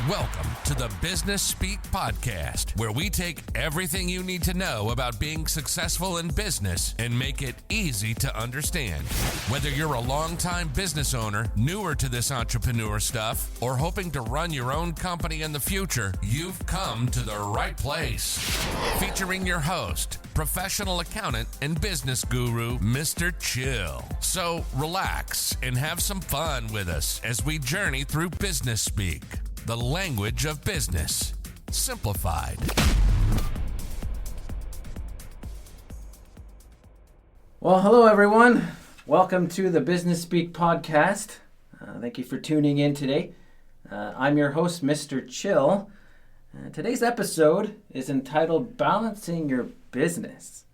Welcome to the BusinessSpeak Podcast, where we take everything you need to know about being successful in business and make it easy to understand. Whether you're a longtime business owner, newer to this entrepreneur stuff, or hoping to run your own company in the future, you've come to the right place. Featuring your host, professional accountant and business guru, Mr. Chill. So relax and have some fun with us as we journey through Business Speak, the language of business, simplified. Well, hello everyone. Welcome to the BusinessSpeak Podcast. Thank you for tuning in today. I'm your host, Mr. Chill. Today's episode is entitled Balancing Your Business.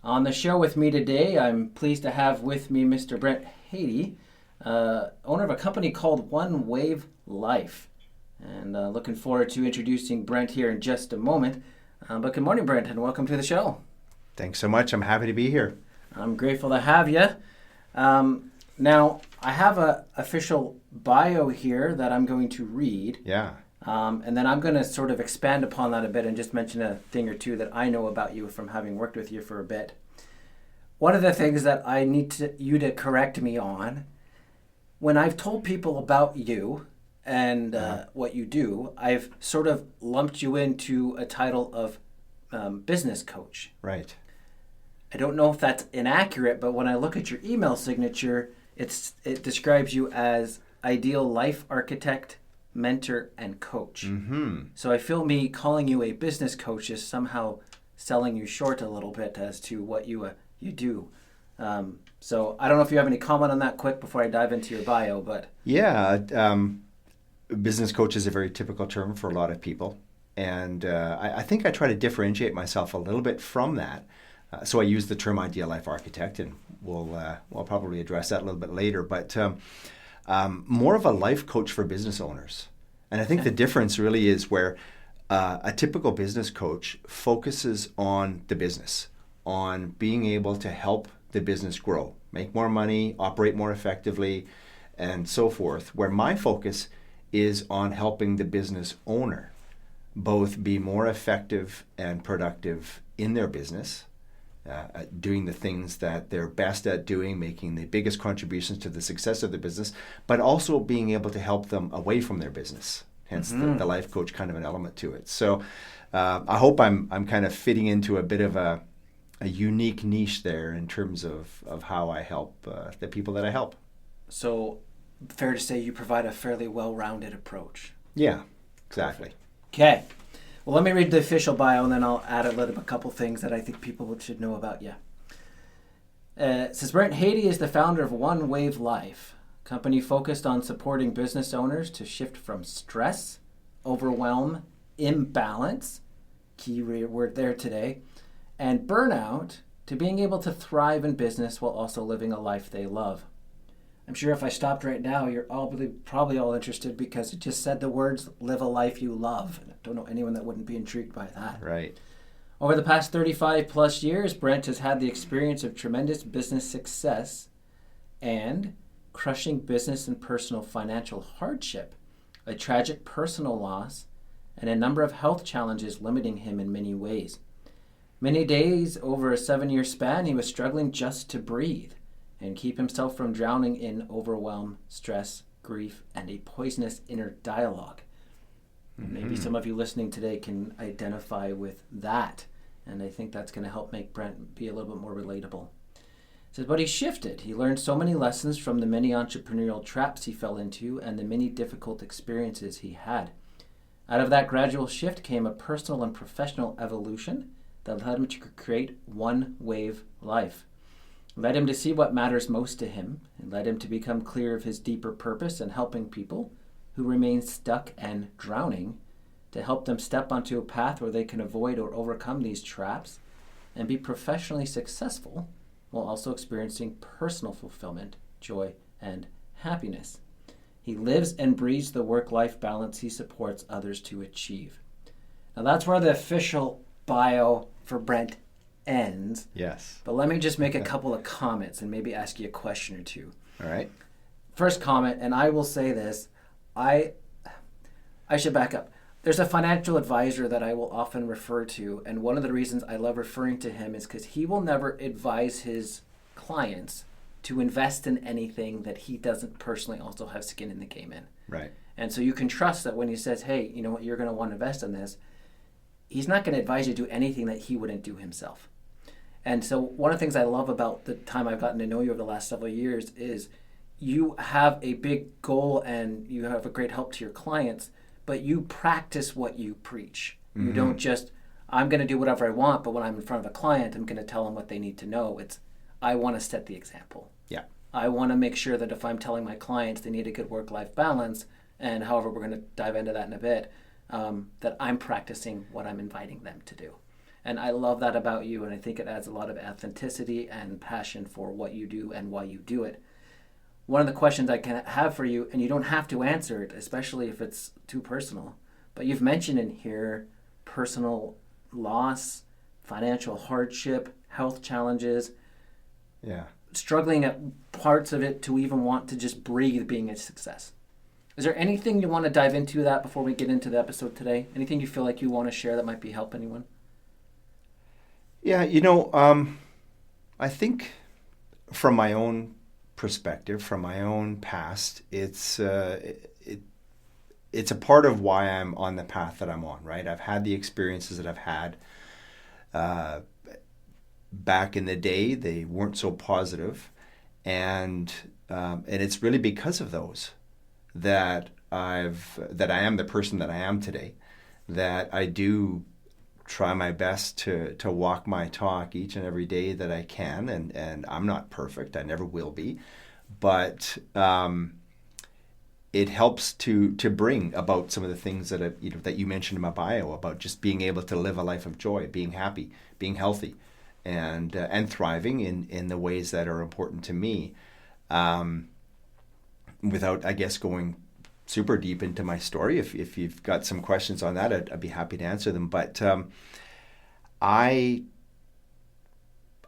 On the show with me today, I'm pleased to have with me Mr. Brent Haydey, owner of a company called One Wave Life. And looking forward to introducing Brent here in just a moment. But good morning, Brent, and welcome to the show. Thanks so much. I'm happy to be here. I'm grateful to have you. Now, I have an official bio here that I'm going to read. Yeah. And then I'm going to sort of expand upon that a bit and just mention a thing or two that I know about you from having worked with you for a bit. One of the things that I need you to correct me on, when I've told people about you and what you do, I've sort of lumped you into a title of business coach. Right. I don't know if that's inaccurate, but when I look at your email signature, it describes you as ideal life architect, mentor, and coach. Mm-hmm. So I feel me calling you a business coach is somehow selling you short a little bit as to what you do. So I don't know if you have any comment on that quick before I dive into your bio, but... Yeah, business coach is a very typical term for a lot of people. And I think I try to differentiate myself a little bit from that. So I use the term ideal life architect, and we'll probably address that a little bit later. But more of a life coach for business owners. And I think the difference really is where a typical business coach focuses on the business, on being able to help the business grow, make more money, operate more effectively, and so forth. Where my focus is on helping the business owner both be more effective and productive in their business, doing the things that they're best at doing, making the biggest contributions to the success of the business, but also being able to help them away from their business. Hence the life coach kind of an element to it. So I hope I'm kind of fitting into a bit of a unique niche there in terms of how I help the people that I help. So fair to say you provide a fairly well-rounded approach. Yeah, exactly. Okay. Well, let me read the official bio, and then I'll add a couple things that I think people should know about you. It says, Brent Haydey is the founder of One Wave Life, a company focused on supporting business owners to shift from stress, overwhelm, imbalance, key word there today, and burnout to being able to thrive in business while also living a life they love. I'm sure if I stopped right now, you're probably all interested because it just said the words, live a life you love. And I don't know anyone that wouldn't be intrigued by that. Right. Over the past 35 plus years, Brent has had the experience of tremendous business success and crushing business and personal financial hardship, a tragic personal loss, and a number of health challenges limiting him in many ways. Many days over a 7-year span, he was struggling just to breathe and keep himself from drowning in overwhelm, stress, grief, and a poisonous inner dialogue. Mm-hmm. Maybe some of you listening today can identify with that, and I think that's going to help make Brent be a little bit more relatable. It says, but he shifted. He learned so many lessons from the many entrepreneurial traps he fell into and the many difficult experiences he had. Out of that gradual shift came a personal and professional evolution that led him to create One Wave Life. Led him to see what matters most to him, and led him to become clear of his deeper purpose in helping people who remain stuck and drowning, to help them step onto a path where they can avoid or overcome these traps and be professionally successful while also experiencing personal fulfillment, joy, and happiness. He lives and breathes the work-life balance he supports others to achieve. Now that's where the official bio for Brent ends. Yes. But let me just make a couple of comments and maybe ask you a question or two. All right. First comment, and I will say this, I I should back up. There's a financial advisor that I will often refer to, and one of the reasons I love referring to him is because he will never advise his clients to invest in anything that he doesn't personally also have skin in the game in. Right. And so you can trust that when he says, hey, you know what, you're going to want to invest in this, he's not going to advise you to do anything that he wouldn't do himself. And so one of the things I love about the time I've gotten to know you over the last several years is you have a big goal and you have a great help to your clients, but you practice what you preach. You don't just, I'm going to do whatever I want, but when I'm in front of a client, I'm going to tell them what they need to know. It's, I want to set the example. Yeah. I want to make sure that if I'm telling my clients they need a good work-life balance, and however we're going to dive into that in a bit, that I'm practicing what I'm inviting them to do. And I love that about you, and I think it adds a lot of authenticity and passion for what you do and why you do it. One of the questions I can have for you, and you don't have to answer it, especially if it's too personal, but you've mentioned in here personal loss, financial hardship, health challenges, struggling at parts of it to even want to just breathe being a success. Is there anything you want to dive into that before we get into the episode today? Anything you feel like you want to share that might be help anyone? Yeah, I think from my own perspective, from my own past, it's a part of why I'm on the path that I'm on, right? I've had the experiences that I've had. Back in the day, they weren't so positive, and it's really because of those that I am the person that I am today, that I do try my best to walk my talk each and every day that I can, and I'm not perfect. I never will be, but it helps to bring about some of the things that that you mentioned in my bio about just being able to live a life of joy, being happy, being healthy, and thriving in the ways that are important to me, without, I guess, going super deep into my story. If you've got some questions on that, I'd be happy to answer them. But I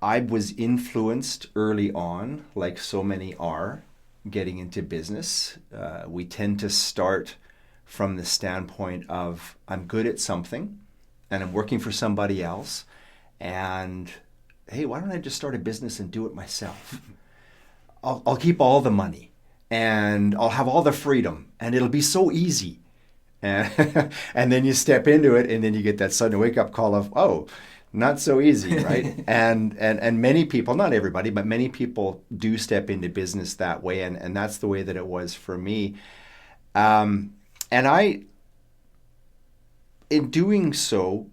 was influenced early on, like so many are, getting into business. We tend to start from the standpoint of, I'm good at something and I'm working for somebody else, and hey, why don't I just start a business and do it myself? I'll keep all the money and I'll have all the freedom and it'll be so easy. And then you step into it and then you get that sudden wake up call of, oh, not so easy, right? and many people, not everybody, but many people do step into business that way. And that's the way that it was for me. And I, in doing so,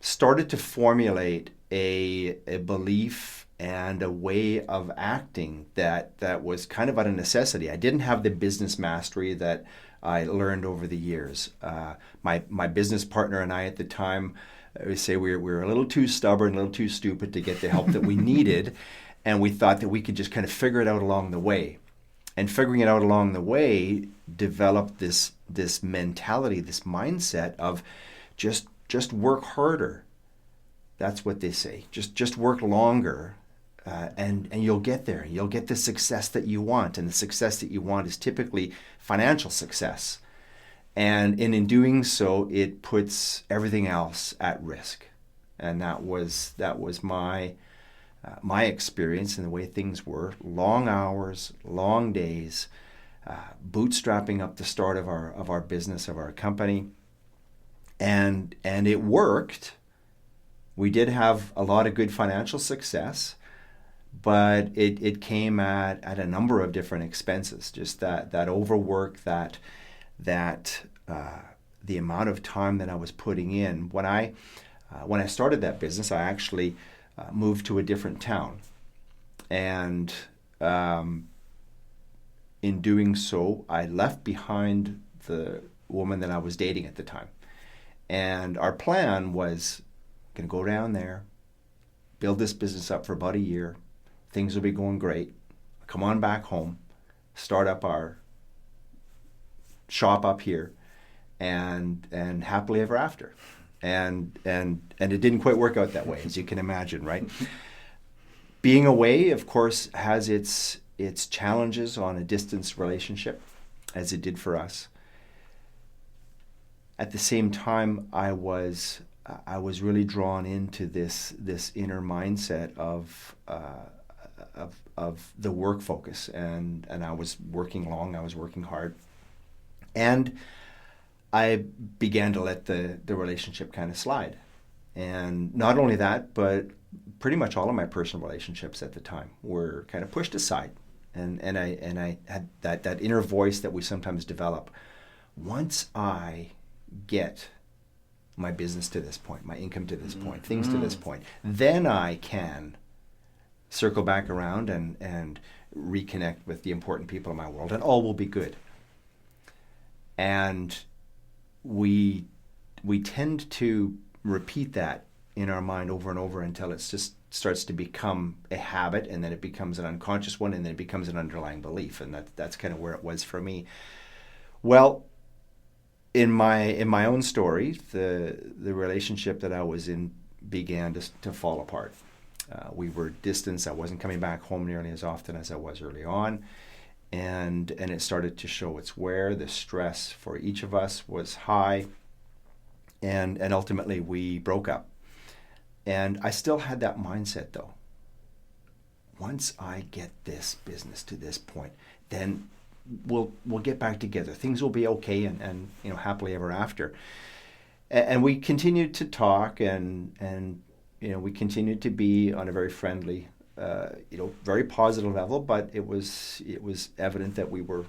started to formulate a belief and a way of acting that was kind of out of necessity. I didn't have the business mastery that I learned over the years. My business partner and I at the time, we say we were a little too stubborn, a little too stupid to get the help that we needed, and we thought that we could just kind of figure it out along the way. And figuring it out along the way developed this mentality, this mindset of just work harder. That's what they say. Just work longer, and you'll get there. You'll get the success that you want, and the success that you want is typically financial success. And in doing so, it puts everything else at risk. And that was my experience and the way things were. Long hours, long days, bootstrapping up the start of our business, of our company. And it worked. We did have a lot of good financial success, but it came at a number of different expenses. Just that overwork, that the amount of time that I was putting in. When I started that business, I actually moved to a different town, and in doing so, I left behind the woman that I was dating at the time. And our plan was going to go down there, build this business up for about a year. Things will be going great. Come on back home, start up our shop up here, and happily ever after. And it didn't quite work out that way, as you can imagine, right? Being away, of course, has its challenges on a distance relationship, as it did for us. at the same time, I was really drawn into this inner mindset of the work focus, and I was working long, I was working hard, and I began to let the relationship kind of slide. And not only that, but pretty much all of my personal relationships at the time were kind of pushed aside. And I had that inner voice that we sometimes develop. Once I get my business to this point, my income to this point, things to this point, then I can circle back around and reconnect with the important people in my world, and all will be good. And we tend to repeat that in our mind over and over until it just starts to become a habit, and then it becomes an unconscious one, and then it becomes an underlying belief. And that's kind of where it was for me. Well, in my own story, the relationship that I was in began to fall apart. We were distanced. I wasn't coming back home nearly as often as I was early on. And it started to show its wear. The stress for each of us was high. And ultimately we broke up. And I still had that mindset though. Once I get this business to this point, then we'll get back together. Things will be okay, and happily ever after. And we continued to talk, and we continued to be on a very friendly, very positive level. But it was evident that we were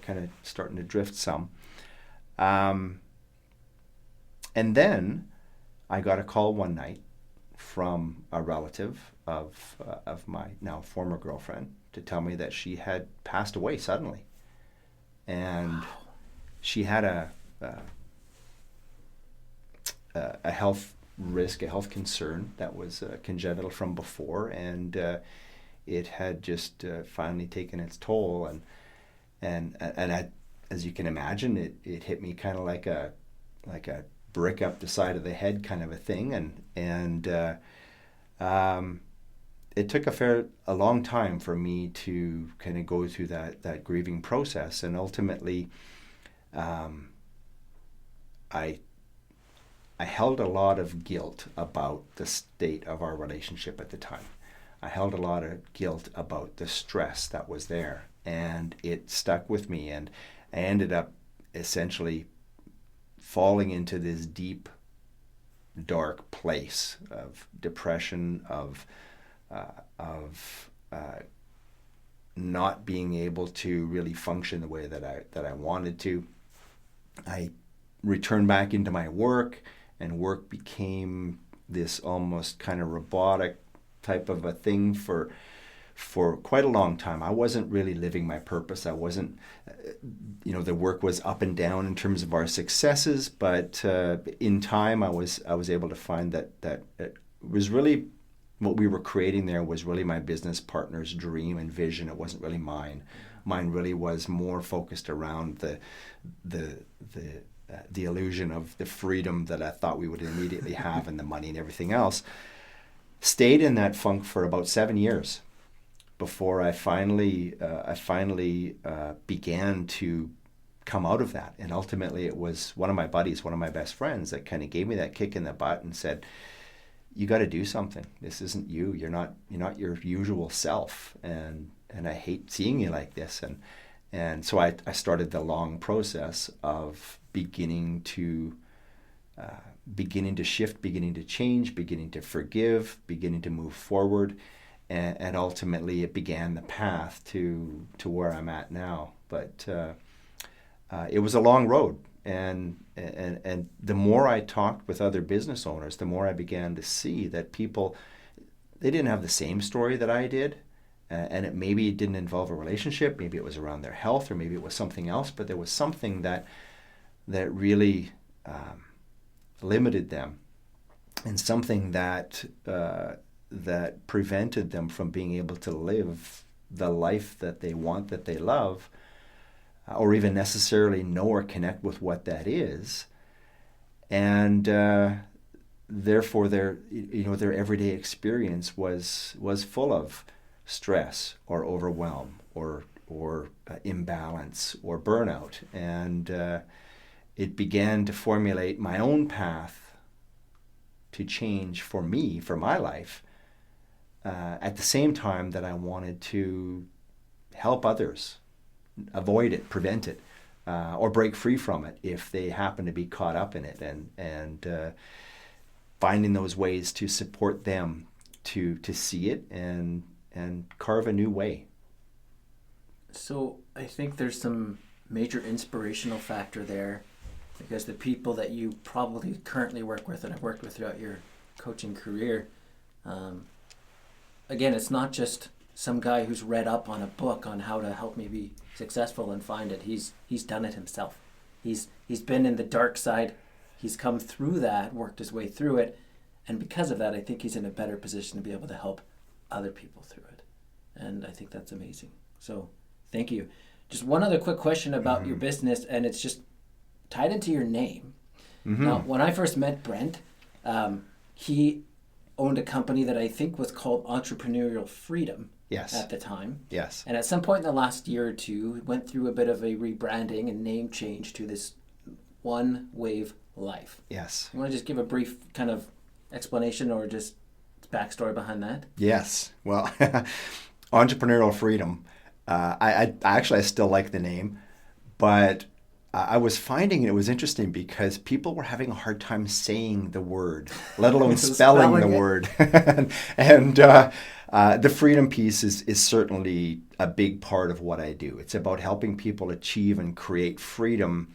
kind of starting to drift some. And then I got a call one night from a relative of my now former girlfriend to tell me that she had passed away suddenly. And she had a health risk, a health concern that was congenital from before, and it had just finally taken its toll. And as you can imagine, it hit me kind of like a brick up the side of the head kind of a thing, and it took a long time for me to kind of go through that grieving process, and ultimately I held a lot of guilt about the state of our relationship at the time. I held a lot of guilt about the stress that was there, and it stuck with me, and I ended up essentially falling into this deep, dark place of depression, of not being able to really function the way that I wanted to. I returned back into my work, and work became this almost kind of robotic type of a thing for quite a long time. I wasn't really living my purpose. I wasn't, the work was up and down in terms of our successes, but in time I was able to find that it was really what we were creating there was really my business partner's dream and vision. It wasn't really mine. Mine really was more focused around the illusion of the freedom that I thought we would immediately have, and the money and everything else. Stayed in that funk for about 7 years before I finally began to come out of that. And ultimately it was one of my buddies, one of my best friends, that kind of gave me that kick in the butt and said, you got to do something. This isn't you. You're not your usual self, and I hate seeing you like this. And so I started the long process of beginning to shift, beginning to change, beginning to forgive, beginning to move forward, and ultimately it began the path to where I'm at now. But it was a long road, and the more I talked with other business owners, the more I began to see that people, they didn't have the same story that I did. And it didn't involve a relationship, maybe it was around their health, or maybe it was something else, but there was something that really limited them, and something that prevented them from being able to live the life that they want, that they love, or even necessarily know or connect with what that is. And therefore their everyday experience was full of stress or overwhelm or imbalance or burnout, it began to formulate my own path to change for me, for my life, at the same time that I wanted to help others avoid it, prevent it, or break free from it if they happen to be caught up in it, and finding those ways to support them to see it and carve a new way. So I think there's some major inspirational factor there, because the people that you probably currently work with and have worked with throughout your coaching career, again, it's not just some guy who's read up on a book on how to help me be successful and find it. He's done it himself. He's been in the dark side. He's come through that, worked his way through it, and because of that, I think he's in a better position to be able to help other people through it. And I think that's amazing. So thank you. Just one other quick question about your business, and it's just tied into your name. Now, when I first met Brent, he owned a company that I think was called Entrepreneurial Freedom. Yes. At the time. Yes. And at some point in the last year or two, went through a bit of a rebranding and name change to this One Wave Life. Yes. You want to just give a brief kind of explanation or just backstory behind that? Yes. Well, Entrepreneurial Freedom. I still like the name, but I was finding it was interesting because people were having a hard time saying the word, let alone spelling the word. and the freedom piece is certainly a big part of what I do. It's about helping people achieve and create freedom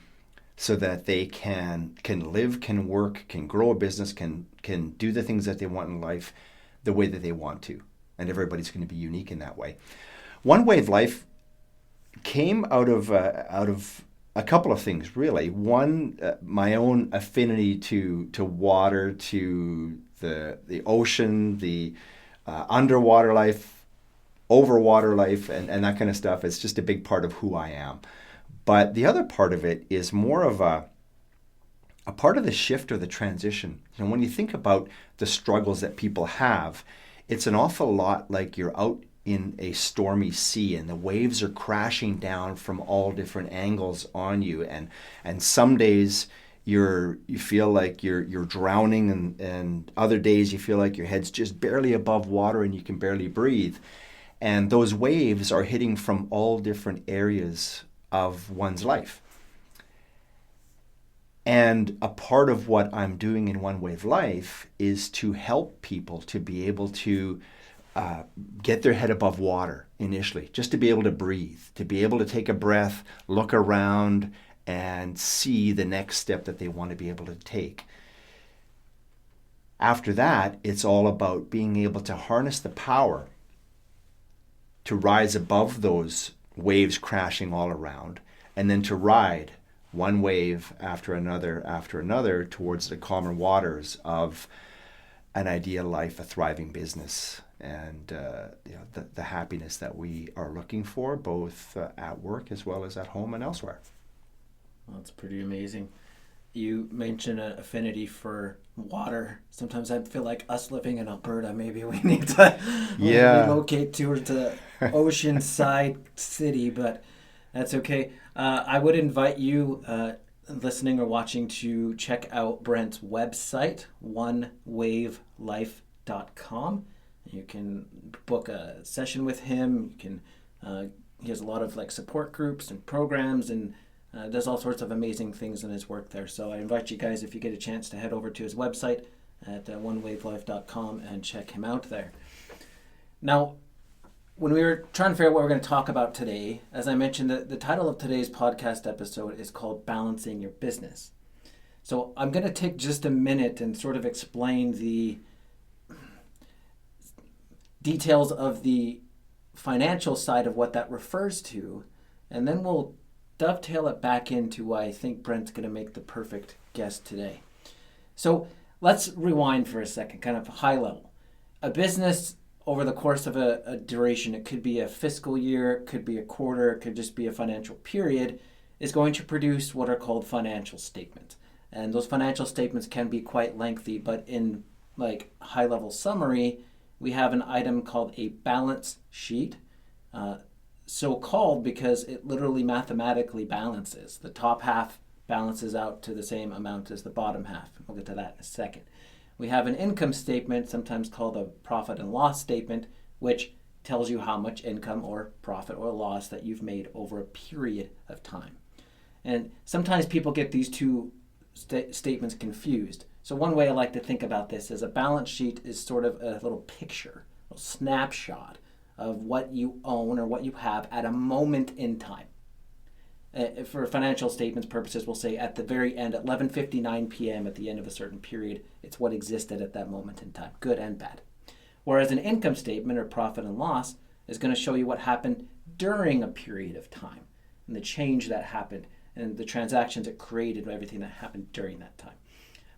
so that they can live, can work, can grow a business, can do the things that they want in life the way that they want to. And everybody's going to be unique in that way. One Wave Life came out of a couple of things, really. One, my own affinity to water, to the ocean, the underwater life, overwater life, and that kind of stuff. It's just a big part of who I am. But the other part of it is more of a part of the shift or the transition. And when you think about the struggles that people have, it's an awful lot like you're out in a stormy sea and the waves are crashing down from all different angles on you, and some days you feel like you're drowning, and other days you feel like your head's just barely above water and you can barely breathe, and those waves are hitting from all different areas of one's life. And a part of what I'm doing in One Wave Life is to help people to be able to get their head above water initially, just to be able to breathe, to be able to take a breath, look around, and see the next step that they want to be able to take. After that, it's all about being able to harness the power to rise above those waves crashing all around, and then to ride one wave after another towards the calmer waters of an ideal life, a thriving business, and the happiness that we are looking for, both at work as well as at home and elsewhere. Well, that's pretty amazing. You mentioned an affinity for water. Sometimes I feel like us living in Alberta, maybe we need to relocate towards the oceanside city, but that's okay. I would invite you, listening or watching, to check out Brent's website, onewavelife.com. You can book a session with him. You can. He has a lot of support groups and programs, and does all sorts of amazing things in his work there. So I invite you guys, if you get a chance, to head over to his website at onewavelife.com and check him out there. Now, when we were trying to figure out what we're going to talk about today, as I mentioned, the title of today's podcast episode is called Balancing Your Business. So I'm going to take just a minute and sort of explain the details of the financial side of what that refers to, and then we'll dovetail it back into why I think Brent's going to make the perfect guest today. So let's rewind for a second, kind of high level. A business, over the course of a duration, it could be a fiscal year, it could be a quarter, it could just be a financial period, is going to produce what are called financial statements. And those financial statements can be quite lengthy, but in high level summary, we have an item called a balance sheet, so called because it literally mathematically balances. The top half balances out to the same amount as the bottom half. We'll get to that in a second. We have an income statement, sometimes called a profit and loss statement, which tells you how much income or profit or loss that you've made over a period of time. And sometimes people get these two statements confused. So one way I like to think about this is a balance sheet is sort of a little picture, a snapshot of what you own or what you have at a moment in time. For financial statements purposes, we'll say at the very end, at 11:59 p.m. at the end of a certain period, it's what existed at that moment in time, good and bad. Whereas an income statement or profit and loss is going to show you what happened during a period of time and the change that happened and the transactions it created and everything that happened during that time.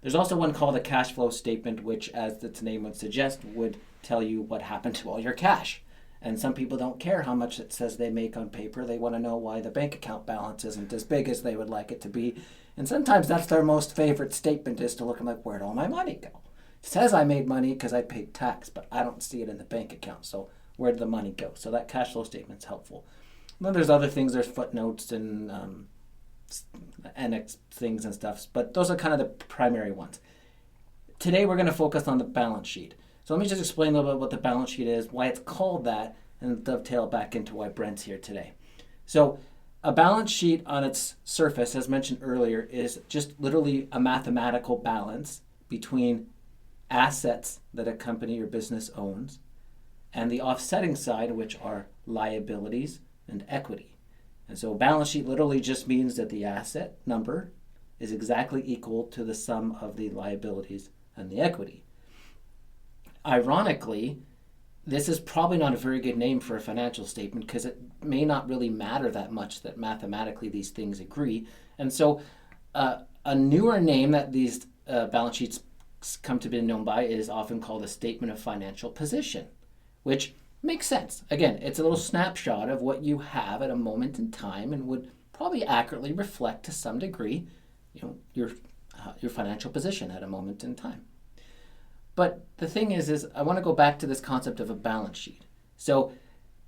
There's also one called a cash flow statement, which, as its name would suggest, would tell you what happened to all your cash. And some people don't care how much it says they make on paper. They want to know why the bank account balance isn't as big as they would like it to be. And sometimes that's their most favorite statement, is to look and like, where'd all my money go? It says I made money because I paid tax, but I don't see it in the bank account. So where did the money go? So that cash flow statement's helpful. And then there's other things. There's footnotes and annex things and stuff. But those are kind of the primary ones. Today we're going to focus on the balance sheet. So let me just explain a little bit what the balance sheet is, why it's called that, and dovetail back into why Brent's here today. So a balance sheet on its surface, as mentioned earlier, is just literally a mathematical balance between assets that a company or business owns and the offsetting side, which are liabilities and equity. And so a balance sheet literally just means that the asset number is exactly equal to the sum of the liabilities and the equity. Ironically, this is probably not a very good name for a financial statement because it may not really matter that much that mathematically these things agree. And so a newer name that these balance sheets come to be known by is often called a statement of financial position, which makes sense. Again, it's a little snapshot of what you have at a moment in time and would probably accurately reflect to some degree, your financial position at a moment in time. But the thing is I want to go back to this concept of a balance sheet. So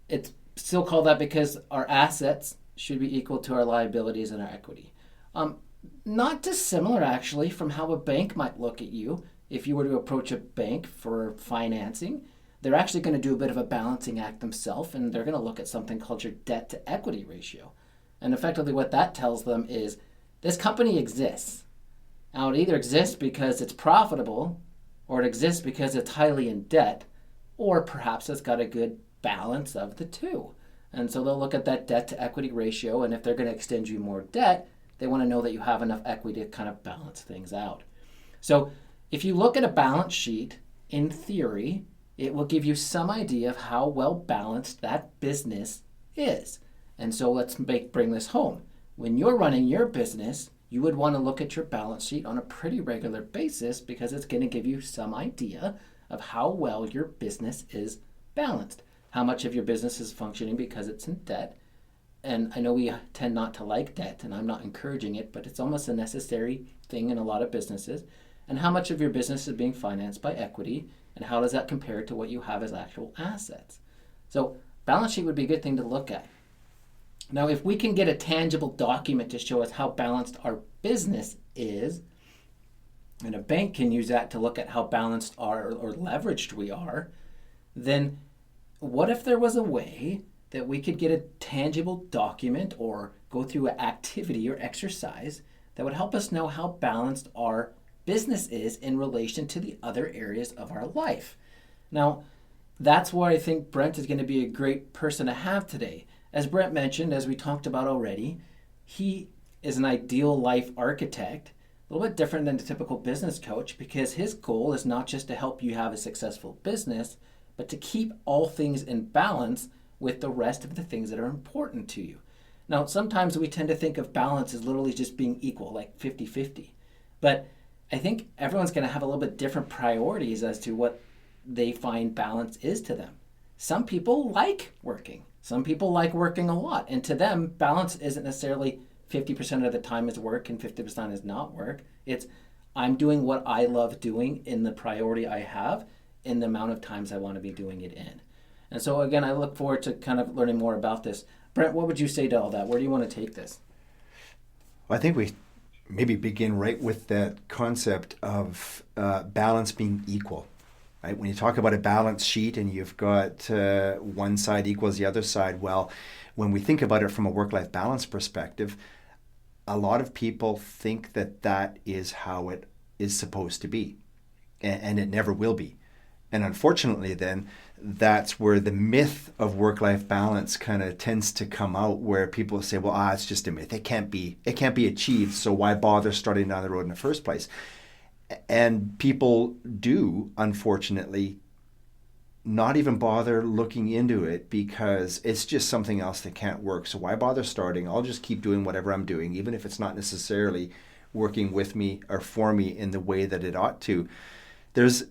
it's still called that because our assets should be equal to our liabilities and our equity. Not dissimilar, actually, from how a bank might look at you. If you were to approach a bank for financing, they're actually going to do a bit of a balancing act themselves, and they're going to look at something called your debt to equity ratio. And effectively what that tells them is this company exists. Now, it either exists because it's profitable, or it exists because it's highly in debt, or perhaps it's got a good balance of the two. And so they'll look at that debt to equity ratio, and if they're going to extend you more debt, they want to know that you have enough equity to kind of balance things out. So if you look at a balance sheet, in theory, it will give you some idea of how well balanced that business is. And so let's bring this home. When you're running your business, you would want to look at your balance sheet on a pretty regular basis because it's going to give you some idea of how well your business is balanced, how much of your business is functioning because it's in debt. And I know we tend not to like debt, and I'm not encouraging it, but it's almost a necessary thing in a lot of businesses. And how much of your business is being financed by equity, and how does that compare to what you have as actual assets? So balance sheet would be a good thing to look at. Now, if we can get a tangible document to show us how balanced our business is, and a bank can use that to look at how balanced or leveraged we are, then what if there was a way that we could get a tangible document or go through an activity or exercise that would help us know how balanced our business is in relation to the other areas of our life? Now, that's where I think Brent is going to be a great person to have today. As Brent mentioned, as we talked about already, he is an ideal life architect, a little bit different than the typical business coach, because his goal is not just to help you have a successful business, but to keep all things in balance with the rest of the things that are important to you. Now, sometimes we tend to think of balance as literally just being equal, like 50-50. But I think everyone's going to have a little bit different priorities as to what they find balance is to them. Some people like working. Some people like working a lot. And to them, balance isn't necessarily 50% of the time is work and 50% is not work. It's I'm doing what I love doing in the priority I have in the amount of times I want to be doing it in. And so again, I look forward to kind of learning more about this. Brent, what would you say to all that? Where do you want to take this? Well, I think we maybe begin right with that concept of balance being equal. Right? When you talk about a balance sheet and you've got one side equals the other side, well, when we think about it from a work-life balance perspective, a lot of people think that that is how it is supposed to be, and it never will be. And unfortunately, then, that's where the myth of work-life balance kind of tends to come out, where people say, well, it's just a myth. It can't be achieved, so why bother starting down the road in the first place? And people do, unfortunately, not even bother looking into it because it's just something else that can't work. So why bother starting? I'll just keep doing whatever I'm doing, even if it's not necessarily working with me or for me in the way that it ought to. There's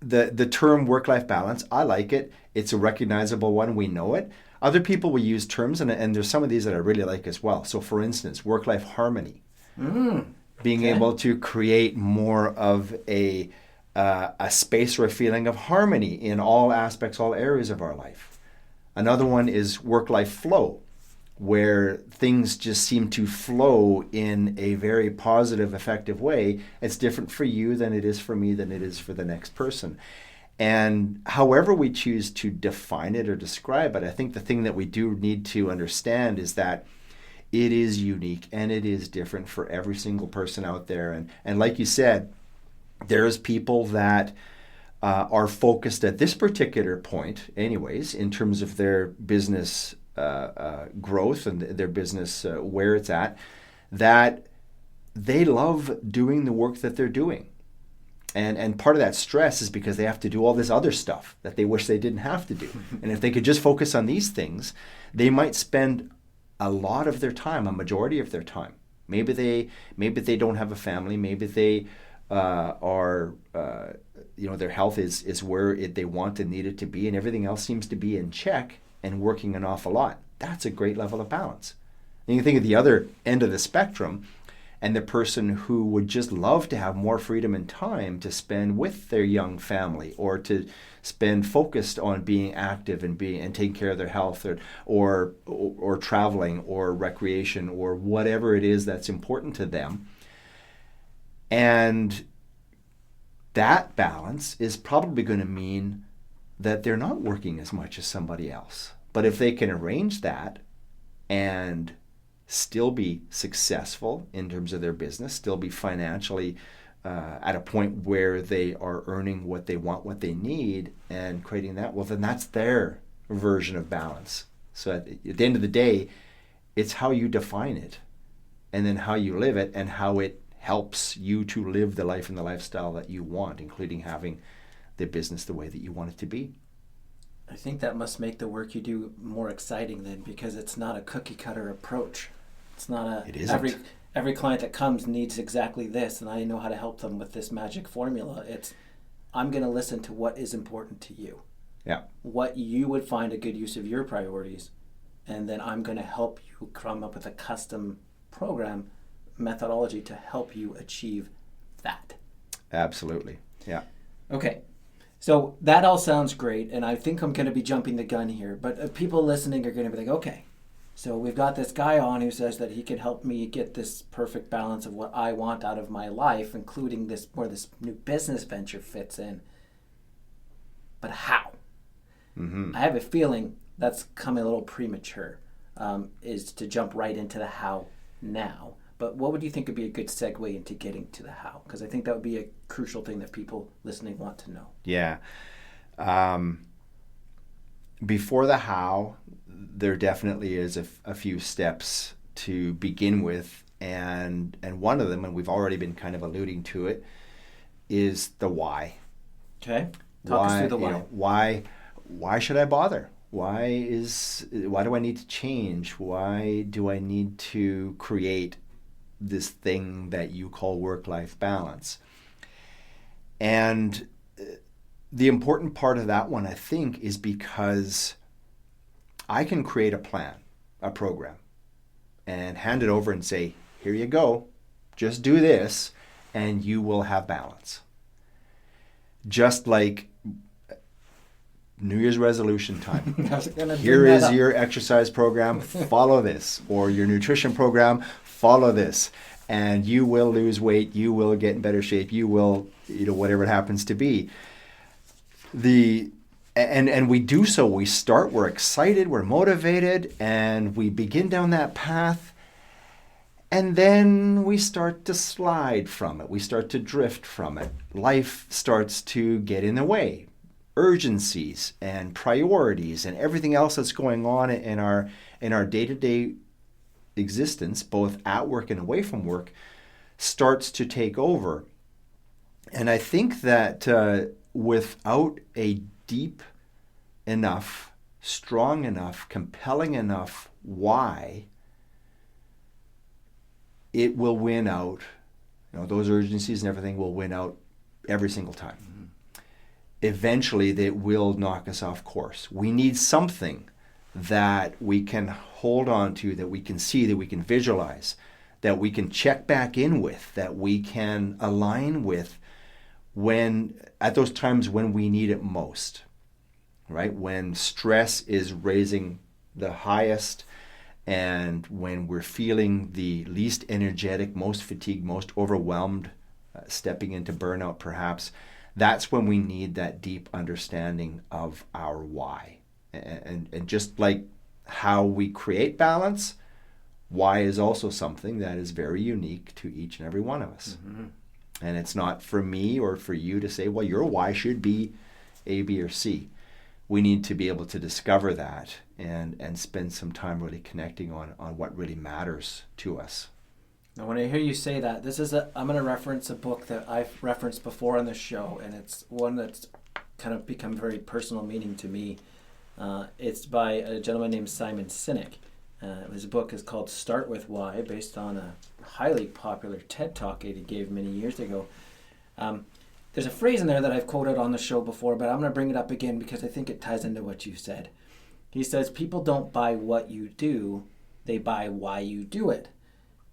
the term work-life balance. I like it. It's a recognizable one. We know it. Other people will use terms, and there's some of these that I really like as well. So for instance, work-life harmony. Being able to create more of a space or a feeling of harmony in all aspects, all areas of our life. Another one is work-life flow, where things just seem to flow in a very positive, effective way. It's different for you than it is for me, than it is for the next person. And however we choose to define it or describe it, I think the thing that we do need to understand is that it is unique and it is different for every single person out there. And like you said, there's people that are focused at this particular point, anyways, in terms of their business growth and their business where it's at, that they love doing the work that they're doing. And part of that stress is because they have to do all this other stuff that they wish they didn't have to do. And if they could just focus on these things, they might spend a lot of their time, a majority of their time. Maybe they don't have a family. Maybe they are their health is where they want and need it to be, and everything else seems to be in check and working an awful lot. That's a great level of balance. And you can think of the other end of the spectrum, and the person who would just love to have more freedom and time to spend with their young family, or to spend focused on being active and taking care of their health, or traveling, or recreation, or whatever it is that's important to them. And that balance is probably going to mean that they're not working as much as somebody else. But if they can arrange that and still be successful in terms of their business, still be financially at a point where they are earning what they want, what they need, and creating that, well, then that's their version of balance. So at the end of the day, it's how you define it, and then how you live it, and how it helps you to live the life and the lifestyle that you want, including having the business the way that you want it to be. I think that must make the work you do more exciting then, because it's not a cookie cutter approach. It's not it isn't. Every client that comes needs exactly this, and I know how to help them with this magic formula. It's, I'm going to listen to what is important to you. Yeah. What you would find a good use of your priorities, and then I'm going to help you come up with a custom program methodology to help you achieve that. Absolutely. Yeah. Okay. So that all sounds great, and I think I'm going to be jumping the gun here, but people listening are going to be like, okay, so we've got this guy on who says that he can help me get this perfect balance of what I want out of my life, including this where this new business venture fits in. But how? Mm-hmm. I have a feeling that's coming a little premature, is to jump right into the how now. But what would you think would be a good segue into getting to the how? Because I think that would be a crucial thing that people listening want to know. Yeah. Before the how, there definitely is a few steps to begin with. And one of them, and we've already been kind of alluding to it, is the why. Okay. Talk us through the why. Why should I bother? Why do I need to change? Why do I need to create this thing that you call work-life balance? And the important part of that one, I think, is because I can create a plan, a program, and hand it over and say, here you go, just do this, and you will have balance. Just like New Year's resolution time. Here is your exercise program, follow this. Or your nutrition program, follow this. and you will lose weight, you will get in better shape, you will, whatever it happens to be. And we do so, we're excited, we're motivated, and we begin down that path, and then we start to slide from it, we start to drift from it. Life starts to get in the way. Urgencies and priorities and everything else that's going on in our day-to-day existence, both at work and away from work, starts to take over. And I think that without a deep enough, strong enough, compelling enough why, it will win out. Those urgencies and everything will win out every single time. Mm-hmm. Eventually, they will knock us off course. We need something that we can hold on to, that we can see, that we can visualize, that we can check back in with, that we can align with at those times when we need it most, right? When stress is raising the highest and when we're feeling the least energetic, most fatigued, most overwhelmed, stepping into burnout perhaps, that's when we need that deep understanding of our why. And just like how we create balance, why is also something that is very unique to each and every one of us. Mm-hmm. And it's not for me or for you to say, well, your why should be A, B, or C. We need to be able to discover that and spend some time really connecting on what really matters to us. Now, when I hear you say that, I'm going to reference a book that I've referenced before on the show, and it's one that's kind of become very personal meaning to me. It's by a gentleman named Simon Sinek. His book is called Start With Why, based on a highly popular TED Talk that he gave many years ago. There's a phrase in there that I've quoted on the show before, but I'm going to bring it up again because I think it ties into what you said. He says, people don't buy what you do, they buy why you do it.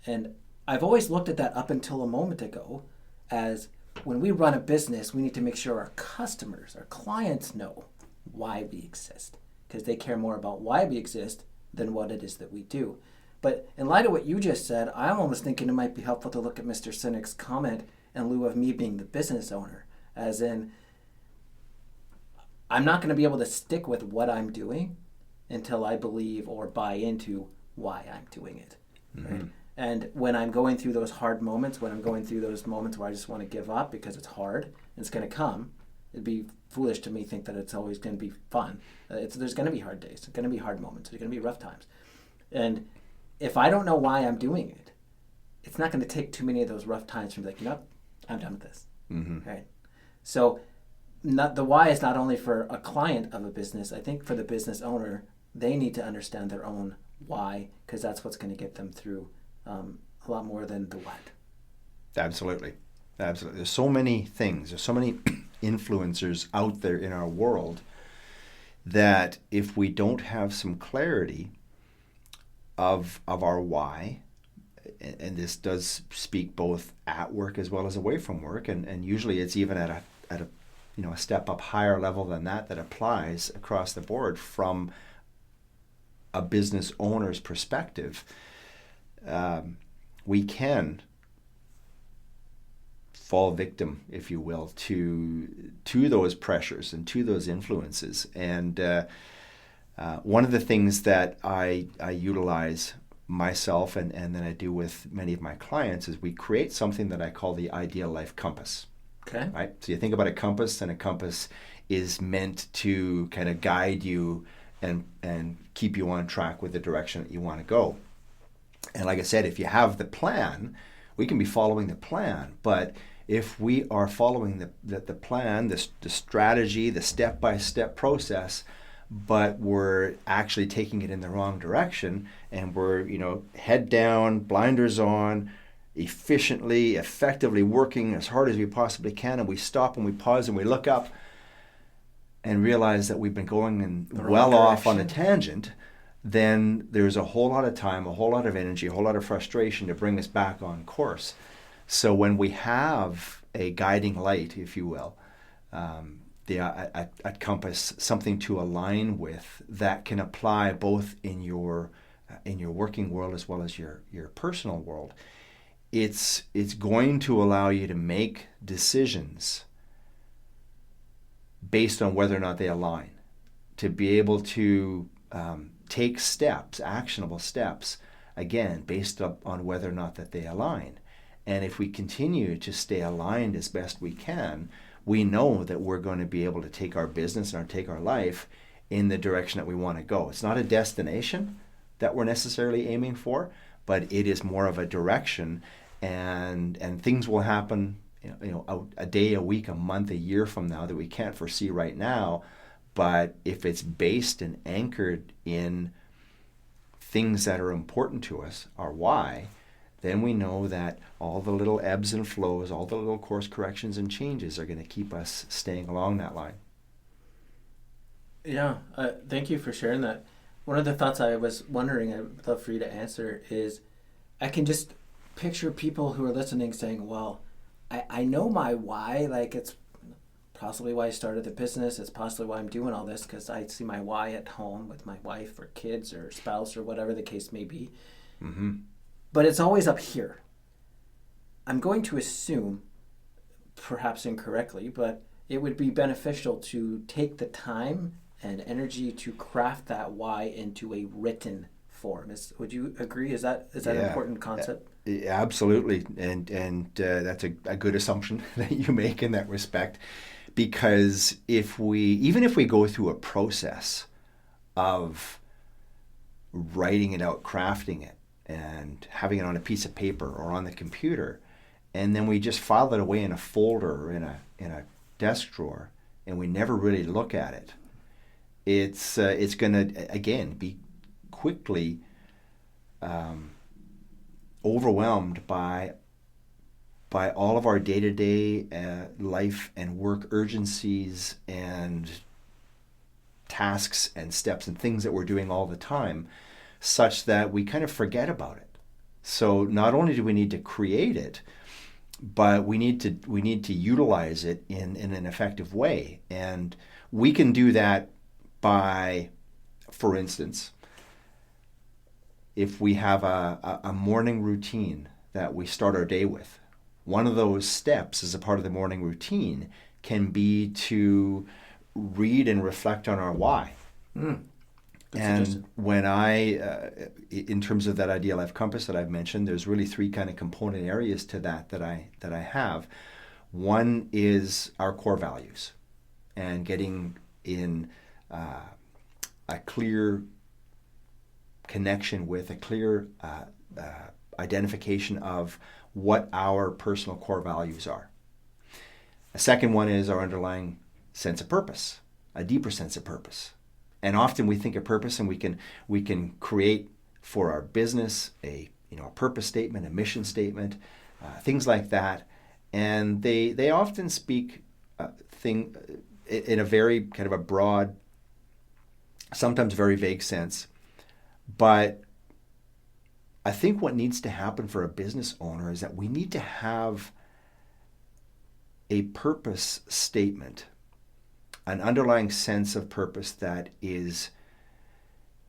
And I've always looked at that up until a moment ago as when we run a business, we need to make sure our customers, our clients know why we exist, because they care more about why we exist than what it is that we do. But in light of what you just said, I'm almost thinking it might be helpful to look at Mr. Sinek's comment in lieu of me being the business owner, as in, I'm not going to be able to stick with what I'm doing until I believe or buy into why I'm doing it. Mm-hmm. Right? And when I'm going through those hard moments, when I'm going through those moments where I just want to give up because it's hard and it's going to come, it'd be foolish to me think that it's always going to be fun. There's going to be hard days. There's going to be hard moments. There's going to be rough times. And if I don't know why I'm doing it, it's not going to take too many of those rough times for me, like, I'm done with this. Mm-hmm. Right? So the why is not only for a client of a business. I think for the business owner, they need to understand their own why, because that's what's going to get them through a lot more than the what. Absolutely. There's so many things. There's so many influencers out there in our world that if we don't have some clarity of our why, and this does speak both at work as well as away from work, and usually it's even at a step up higher level than that applies across the board from a business owner's perspective. We can fall victim, if you will, to those pressures and to those influences. And one of the things that I utilize myself and then I do with many of my clients is we create something that I call the ideal life compass. Okay. Right? So you think about a compass, and a compass is meant to kind of guide you and keep you on track with the direction that you want to go. And like I said, if you have the plan, we can be following the plan. But if we are following the plan, the strategy, the step-by-step process, but we're actually taking it in the wrong direction, and we're, head down, blinders on, efficiently, effectively working as hard as we possibly can, and we stop and we pause and we look up and realize that we've been going well off on a tangent, then there's a whole lot of time, a whole lot of energy, a whole lot of frustration to bring us back on course. So when we have a guiding light, if you will, at compass, something to align with that can apply both in your working world as well as your personal world, it's going to allow you to make decisions based on whether or not they align, to be able to take steps, actionable steps, again, based on whether or not that they align. And if we continue to stay aligned as best we can, we know that we're going to be able to take our business and take our life in the direction that we want to go. It's not a destination that we're necessarily aiming for, but it is more of a direction, and things will happen, a day, a week, a month, a year from now that we can't foresee right now. But if it's based and anchored in things that are important to us, our why, then we know that all the little ebbs and flows, all the little course corrections and changes are going to keep us staying along that line. Yeah, thank you for sharing that. One of the thoughts I was wondering, I'd love for you to answer, is I can just picture people who are listening saying, well, I know my why, like it's possibly why I started the business, it's possibly why I'm doing all this, because I see my why at home with my wife or kids or spouse or whatever the case may be. Mm-hmm. But it's always up here. I'm going to assume, perhaps incorrectly, but it would be beneficial to take the time and energy to craft that why into a written form. Would you agree? Is that an important concept? Absolutely, and that's a good assumption that you make in that respect, because even if we go through a process of writing it out, crafting it, and having it on a piece of paper or on the computer, and then we just file it away in a folder or in a desk drawer, and we never really look at it, it's going to again be quickly overwhelmed by all of our day-to-day life and work urgencies and tasks and steps and things that we're doing all the time, such that we kind of forget about it. So not only do we need to create it, but we need to utilize it in an effective way. And we can do that by, for instance, if we have a morning routine that we start our day with, one of those steps as a part of the morning routine can be to read and reflect on our why. And when in terms of that ideal life compass that I've mentioned, there's really three kind of component areas to that I have. One is our core values, and getting in a clear connection with, a clear identification of what our personal core values are. A second one is our underlying sense of purpose, a deeper sense of purpose. And often we think of purpose, and we can create for our business a purpose statement, a mission statement, things like that, and they often speak in a very kind of a broad, sometimes very vague sense. But I think what needs to happen for a business owner is that we need to have a purpose statement, an underlying sense of purpose that is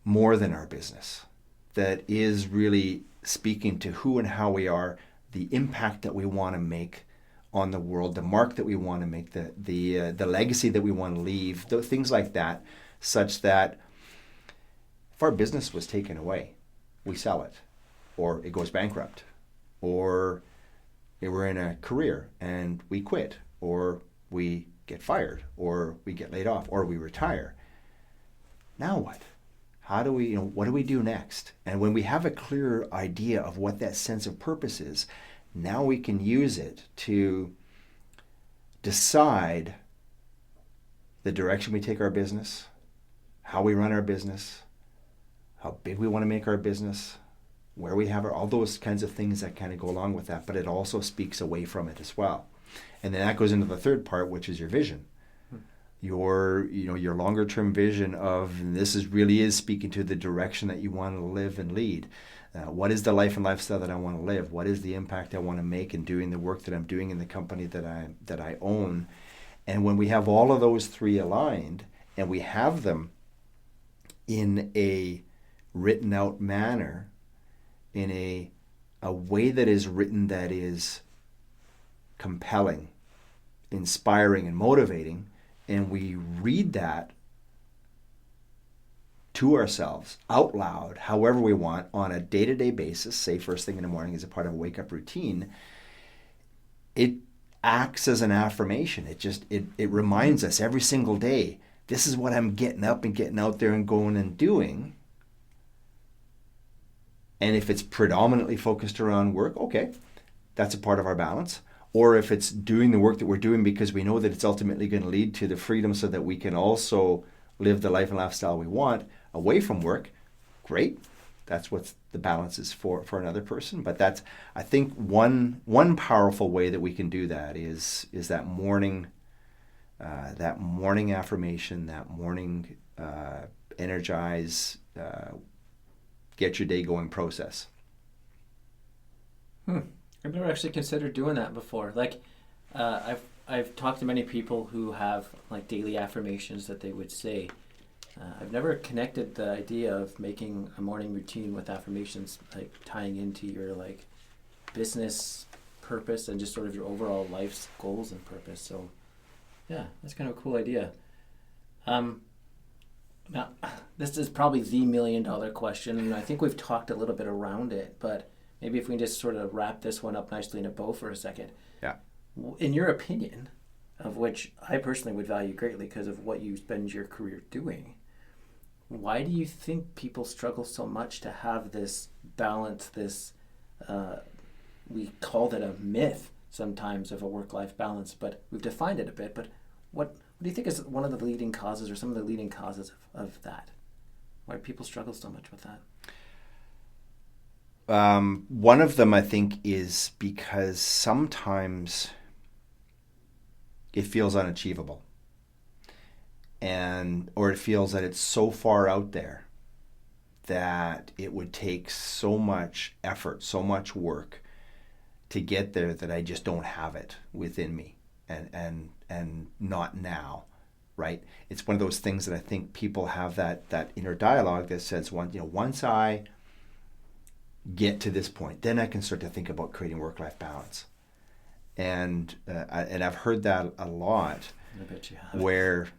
more than our business, that is really speaking to who and how we are, the impact that we want to make on the world, the mark that we want to make, the legacy that we want to leave, things like that, such that if our business was taken away, we sell it, or it goes bankrupt, or we're in a career and we quit, or we get fired, or we get laid off, or we retire. Now what? How do we, what do we do next? And when we have a clearer idea of what that sense of purpose is, now we can use it to decide the direction we take our business, how we run our business, how big we want to make our business, where we have all those kinds of things that kind of go along with that, but it also speaks away from it as well. And then that goes into the third part, which is your vision. Your longer term vision of really is speaking to the direction that you want to live and lead. What is the life and lifestyle that I want to live? What is the impact I want to make in doing the work that I'm doing in the company that I own? And when we have all of those three aligned, and we have them in a written out manner, in a a way that is written that is compelling, inspiring, and motivating, and we read that to ourselves out loud, however we want, on a day-to-day basis, say first thing in the morning as a part of a wake-up routine, it acts as an affirmation. It reminds us every single day, this is what I'm getting up and getting out there and going and doing. And if it's predominantly focused around work, okay, that's a part of our balance. Or if it's doing the work that we're doing because we know that it's ultimately going to lead to the freedom so that we can also live the life and lifestyle we want away from work, great. That's what the balance is for another person. But that's, I think, one powerful way that we can do that is that morning affirmation, that morning energize, get your day going process. I've never actually considered doing that before. Like, I've talked to many people who have like daily affirmations that they would say. I've never connected the idea of making a morning routine with affirmations, like tying into your like business purpose and just sort of your overall life's goals and purpose. So, yeah, that's kind of a cool idea. Now, this is probably the $1 million question, and I think we've talked a little bit around it, but maybe if we can just sort of wrap this one up nicely in a bow for a second. Yeah. In your opinion, of which I personally would value greatly because of what you spend your career doing, why do you think people struggle so much to have this balance, this, we called it a myth sometimes of a work-life balance, but we've defined it a bit, but what do you think is one of the leading causes or some of the leading causes of that? Why do people struggle so much with that? One of them, I think, is because sometimes it feels unachievable, or it feels that it's so far out there that it would take so much effort, so much work to get there that I just don't have it within me, and not now, right? It's one of those things that I think people have that inner dialogue that says, once I get to this point, then I can start to think about creating work-life balance. And I've heard that a lot. I bet you have. Where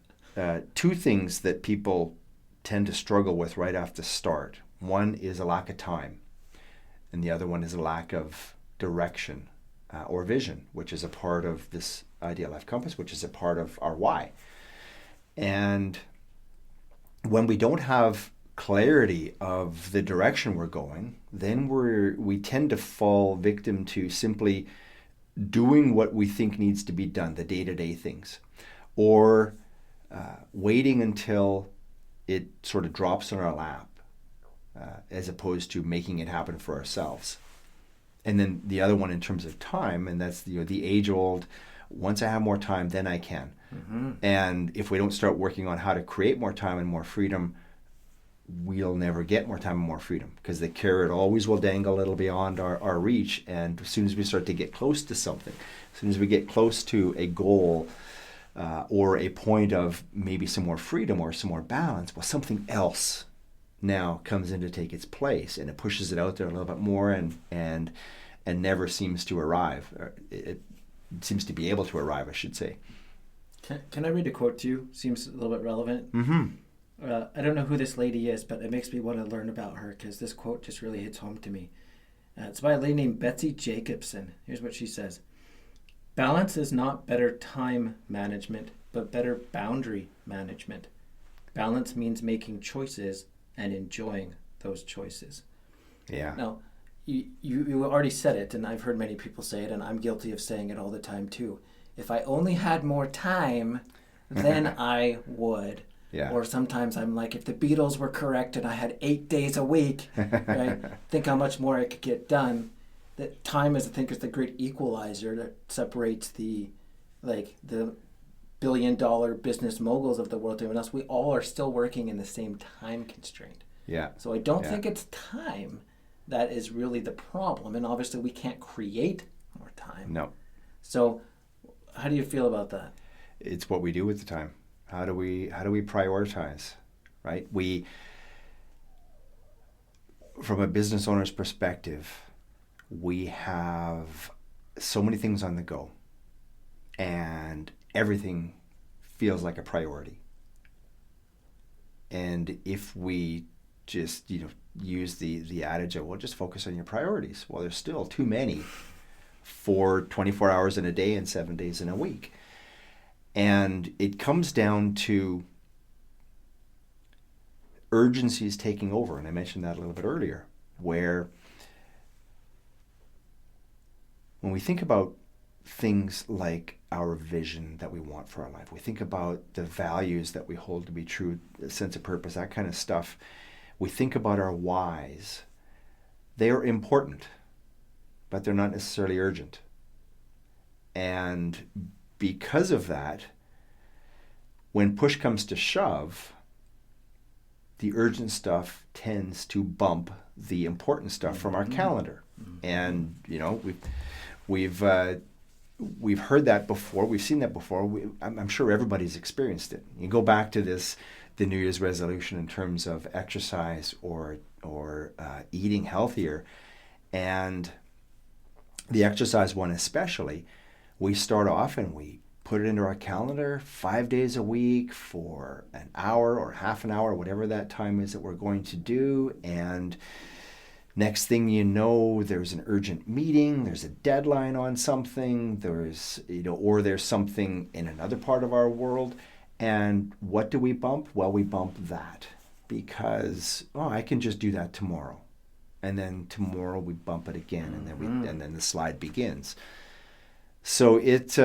two things that people tend to struggle with right off the start. One is a lack of time, and the other one is a lack of direction or vision, which is a part of this Ideal Life Compass, which is a part of our why. And when we don't have clarity of the direction we're going, then we tend to fall victim to simply doing what we think needs to be done, the day-to-day things, or waiting until it sort of drops on our lap, as opposed to making it happen for ourselves. And then the other one in terms of time, and that's the age-old, once I have more time, then I can. Mm-hmm. And if we don't start working on how to create more time and more freedom, we'll never get more time and more freedom, because the carrot always will dangle a little beyond our reach. And as soon as we start to get close to something, as soon as we get close to a goal or a point of maybe some more freedom or some more balance, well, something else now comes in to take its place, and it pushes it out there a little bit more and never seems to arrive. It seems to be able to arrive, I should say. Can I read a quote to you? Seems a little bit relevant. Mm-hmm. I don't know who this lady is, but it makes me want to learn about her because this quote just really hits home to me. It's by a lady named Betsy Jacobson. Here's what she says. Balance is not better time management, but better boundary management. Balance means making choices and enjoying those choices. Yeah. Now, you already said it, and I've heard many people say it, and I'm guilty of saying it all the time too. If I only had more time, then I would. Yeah. Or sometimes I'm like, if the Beatles were correct and I had 8 days a week, right? Think how much more I could get done. That time is, I think, is the great equalizer that separates the billion-dollar business moguls of the world and us. We all are still working in the same time constraint. Yeah. So I don't think it's time that is really the problem. And obviously we can't create more time. No. So how do you feel about that? It's what we do with the time. How do we prioritize, right? We, from a business owner's perspective, we have so many things on the go, and everything feels like a priority. And if we just, use the adage of, well, just focus on your priorities. Well, there's still too many for 24 hours in a day and 7 days in a week. And it comes down to urgencies taking over. And I mentioned that a little bit earlier, where when we think about things like our vision that we want for our life, we think about the values that we hold to be true, a sense of purpose, that kind of stuff. We think about our whys. They are important, but they're not necessarily urgent. And because of that, when push comes to shove, the urgent stuff tends to bump the important stuff from our calendar. And we've heard that before. We've seen that before. I'm sure everybody's experienced it. You go back to the New Year's resolution in terms of exercise or eating healthier, and the exercise one especially. We start off and we put it into our calendar 5 days a week for an hour or half an hour, whatever that time is that we're going to do. And next thing you know, there's an urgent meeting, there's a deadline on something, or there's something in another part of our world. And what do we bump? Well, we bump that because, I can just do that tomorrow. And then tomorrow we bump it again, and then the slide begins. So it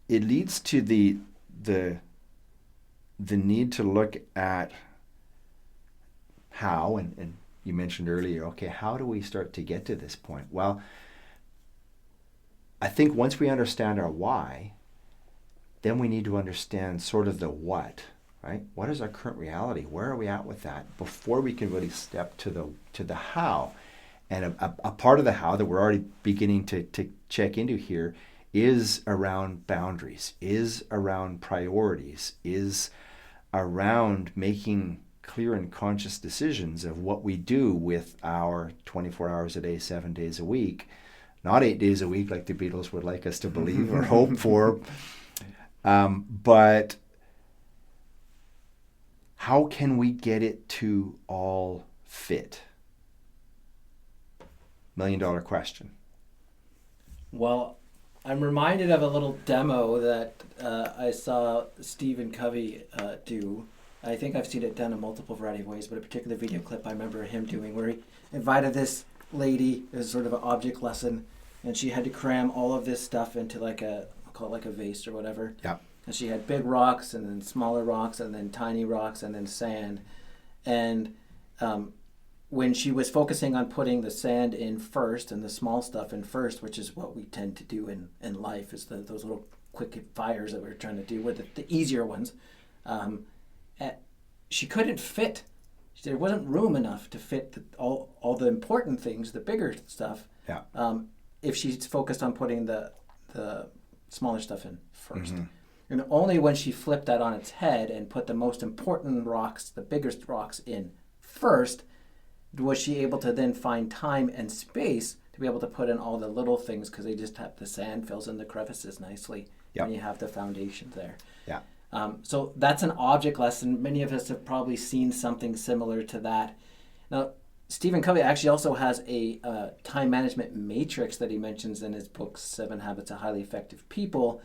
leads to the need to look at how, and you mentioned earlier, okay, how do we start to get to this point? Well, I think once we understand our why, then we need to understand sort of the what, right? What is our current reality? Where are we at with that before we can really step to the how? And a part of the how that we're already beginning to check into here is around boundaries, is around priorities, is around making clear and conscious decisions of what we do with our 24 hours a day, 7 days a week, not 8 days a week like the Beatles would like us to believe or hope for. But how can we get it to all fit? $1 million question. Well, I'm reminded of a little demo that I saw Stephen Covey do. I think I've seen it done in multiple variety of ways, but a particular video clip I remember him doing where he invited this lady as sort of an object lesson, and she had to cram all of this stuff into I'll call it like a vase or whatever. Yeah. And she had big rocks and then smaller rocks and then tiny rocks and then sand. And when she was focusing on putting the sand in first and the small stuff in first, which is what we tend to do in life, is those little quick fires that we're trying to do with the easier ones, she couldn't fit. There wasn't room enough to fit all the important things, the bigger stuff. Yeah. If she's focused on putting the smaller stuff in first. Mm-hmm. And only when she flipped that on its head and put the most important rocks, the biggest rocks in first, was she able to then find time and space to be able to put in all the little things, because they just have the sand fills in the crevices nicely. Yep. And you have the foundation there. Yeah. So that's an object lesson. Many of us have probably seen something similar to that. Now, Stephen Covey actually also has a time management matrix that he mentions in his book, 7 Habits of Highly Effective People,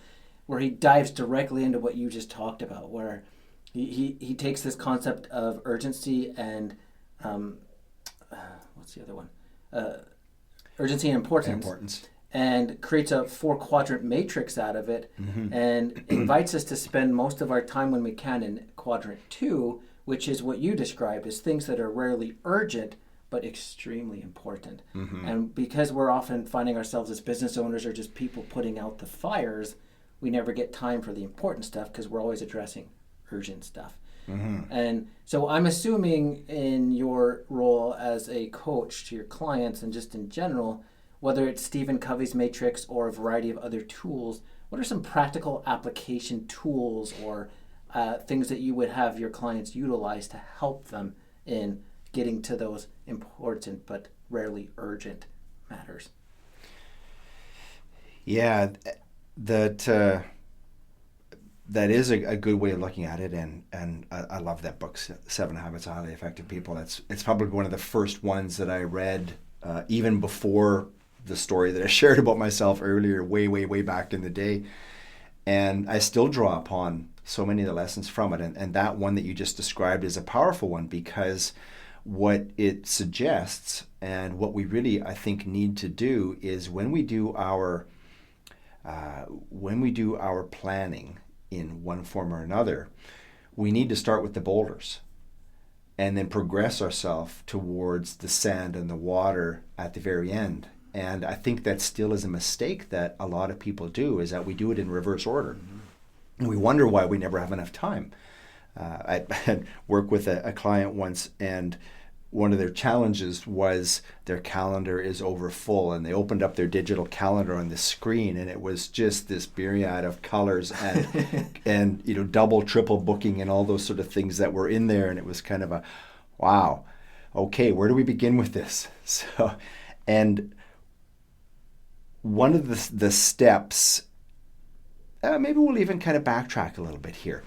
where he dives directly into what you just talked about, where he takes this concept of urgency and what's the other one? Urgency and importance. And creates a 4-quadrant matrix out of it, and invites us to spend most of our time when we can in quadrant 2, which is what you described as things that are rarely urgent but extremely important. And because we're often finding ourselves as business owners or just people putting out the fires, we never get time for the important stuff because we're always addressing urgent stuff. And so I'm assuming in your role as a coach to your clients and just in general, whether it's Stephen Covey's matrix or a variety of other tools, what are some practical application tools or things that you would have your clients utilize to help them in getting to those important but rarely urgent matters. Yeah, that is a good way of looking at it, and I love that book, Seven Habits of Highly Effective People. It's probably one of the first ones that I read, even before the story that I shared about myself earlier, way back in the day. And I still draw upon so many of the lessons from it. And that one that you just described is a powerful one, because what it suggests and what we really, I think, need to do is when we do our planning in one form or another, we need to start with the boulders and then progress ourselves towards the sand and the water at the very end. And I think that still is a mistake that a lot of people do, is that we do it in reverse order. And we wonder why we never have enough time. I had worked with a client once, and one of their challenges was their calendar is over full, and they opened up their digital calendar on the screen, and it was just this myriad of colors and double, triple booking and all those sort of things that were in there. And it was kind of a, wow, okay, where do we begin with this? So, and one of the steps, maybe we'll even kind of backtrack a little bit here.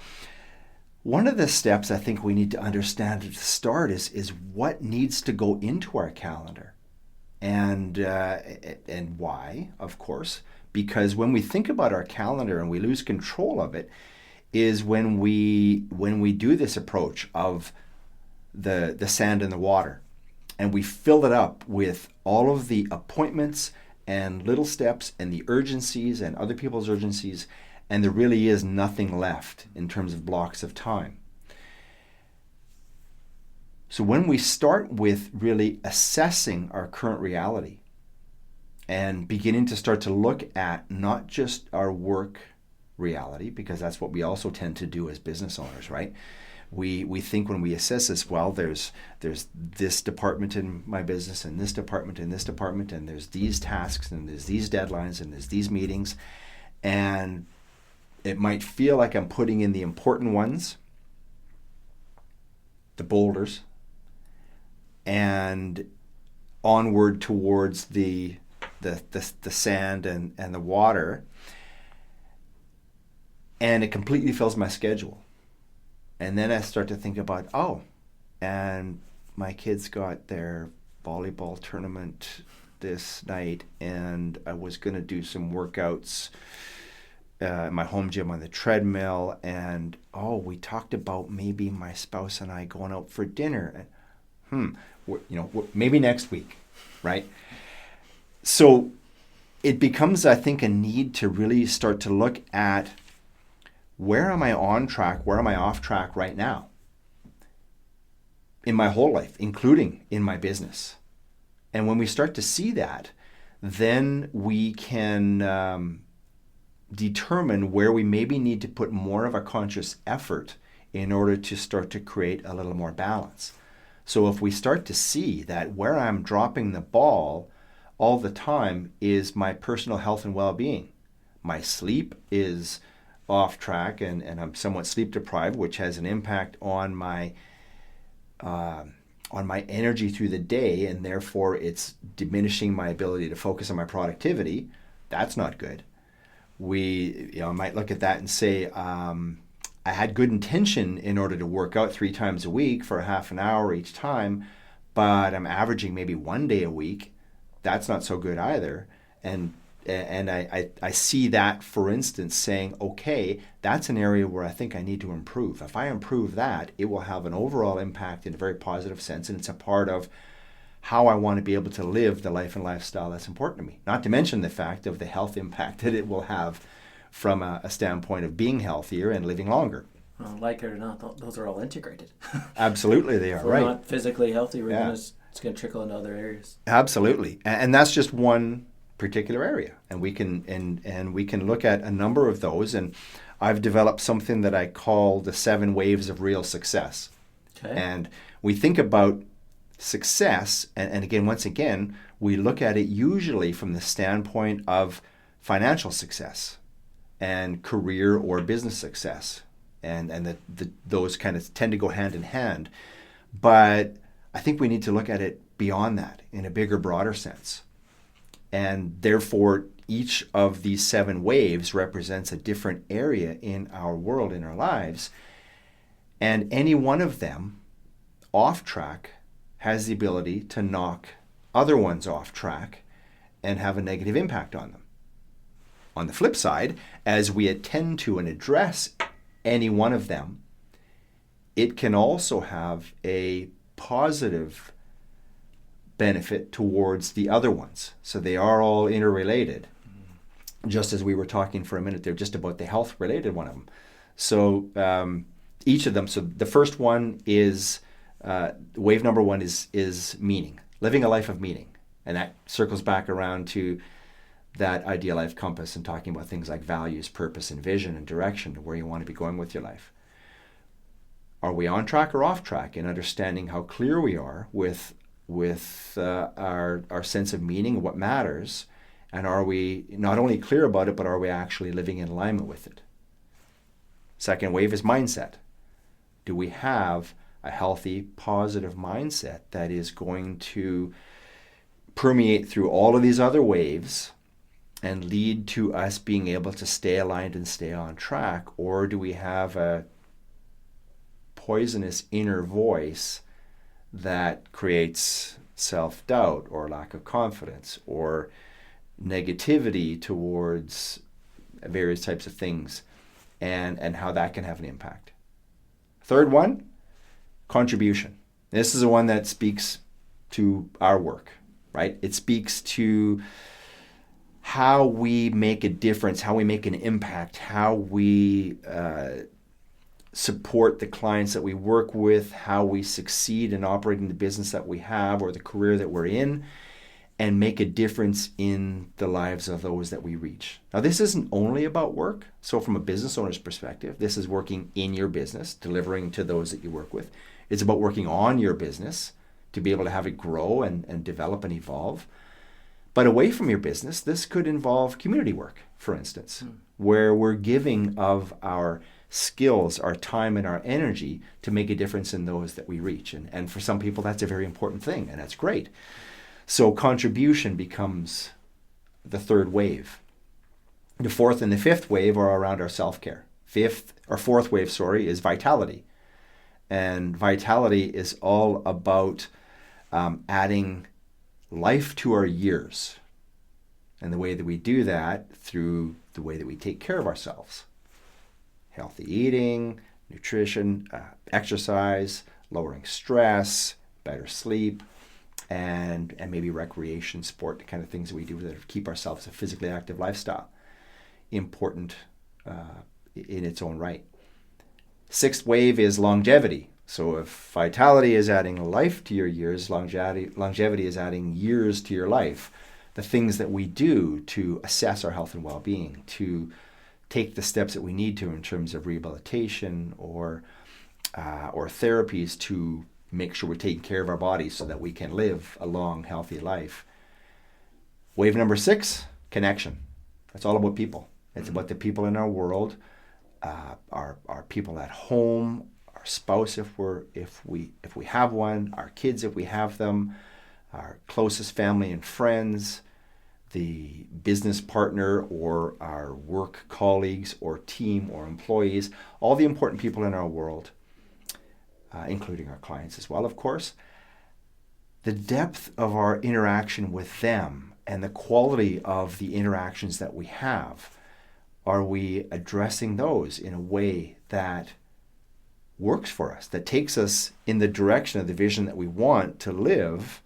One of the steps I think we need to understand at the start is what needs to go into our calendar, and why, of course, because when we think about our calendar and we lose control of it, is when we do this approach of the sand and the water, and we fill it up with all of the appointments and little steps and the urgencies and other people's urgencies, and there really is nothing left in terms of blocks of time. So when we start with really assessing our current reality and beginning to start to look at not just our work reality, because that's what we also tend to do as business owners, right? We think when we assess this, well, there's this department in my business and this department and this department, and there's these tasks and there's these deadlines and there's these meetings, and it might feel like I'm putting in the important ones, the boulders, and onward towards the sand and the water, and it completely fills my schedule. And then I start to think about, and my kids got their volleyball tournament this night, and I was going to do some workouts my home gym on the treadmill, and we talked about maybe my spouse and I going out for dinner. Maybe next week, right? So it becomes, I think, a need to really start to look at, where am I on track, where am I off track right now in my whole life, including in my business. And when we start to see that, then we can determine where we maybe need to put more of a conscious effort in order to start to create a little more balance. So if we start to see that where I'm dropping the ball all the time is my personal health and well-being, my sleep is off track, and I'm somewhat sleep deprived, which has an impact on my energy through the day, and therefore it's diminishing my ability to focus on my productivity, that's not good. We might look at that and say, I had good intention in order to work out 3 times a week for half an hour each time, but I'm averaging maybe 1 day a week. That's not so good either. And I see that, for instance, saying, okay, that's an area where I think I need to improve. If I improve that, it will have an overall impact in a very positive sense, and it's a part of how I want to be able to live the life and lifestyle that's important to me. Not to mention the fact of the health impact that it will have from a standpoint of being healthier and living longer. Well, like it or not, those are all integrated. Absolutely, they are, if we're right. not physically healthy, it's going to trickle into other areas. Absolutely, and that's just one particular area, and we can look at a number of those. And I've developed something that I call the 7 waves of real success. Okay. And we think about success, and again, once again, we look at it usually from the standpoint of financial success and career or business success, and those kind of tend to go hand in hand. But I think we need to look at it beyond that in a bigger, broader sense. And therefore, each of these 7 waves represents a different area in our world, in our lives. And any one of them off track has the ability to knock other ones off track and have a negative impact on them. On the flip side, as we attend to and address any one of them, it can also have a positive benefit towards the other ones. So they are all interrelated. Just as we were talking for a minute there just about the health-related one of them. So each of them, so the first one is, wave number 1 is meaning, living a life of meaning. And that circles back around to that ideal life compass and talking about things like values, purpose, and vision and direction to where you want to be going with your life. Are we on track or off track in understanding how clear we are with our sense of meaning, what matters, and are we not only clear about it, but are we actually living in alignment with it? Second wave is mindset. Do we have a healthy, positive mindset that is going to permeate through all of these other waves and lead to us being able to stay aligned and stay on track? Or do we have a poisonous inner voice that creates self-doubt or lack of confidence or negativity towards various types of things, and how that can have an impact? Third one, contribution. This is the one that speaks to our work, right? It speaks to how we make a difference, how we make an impact, how we support the clients that we work with, how we succeed in operating the business that we have or the career that we're in, and make a difference in the lives of those that we reach. Now, this isn't only about work. So from a business owner's perspective, this is working in your business, delivering to those that you work with. It's about working on your business to be able to have it grow and develop and evolve. But away from your business, this could involve community work, for instance, where we're giving of our skills, our time, and our energy to make a difference in those that we reach. And for some people, that's a very important thing, and that's great. So contribution becomes the third wave. The fourth and the fifth wave are around our self-care. Fourth wave, is vitality. And vitality is all about adding life to our years. And the way that we do that through the way that we take care of ourselves. Healthy eating, nutrition, exercise, lowering stress, better sleep, and maybe recreation, sport, the kind of things that we do to keep ourselves a physically active lifestyle. Important in its own right. Sixth wave is longevity. So if vitality is adding life to your years, longevity is adding years to your life. The things that we do to assess our health and well-being, to take the steps that we need to in terms of rehabilitation or therapies to make sure we're taking care of our bodies so that we can live a long, healthy life. Wave number 6, connection. It's all about people. It's about the people in our world, our people at home, our spouse if we have one, our kids if we have them, our closest family and friends, the business partner or our work colleagues or team or employees, all the important people in our world, including our clients as well, of course. The depth of our interaction with them and the quality of the interactions that we have, are we addressing those in a way that works for us, that takes us in the direction of the vision that we want to live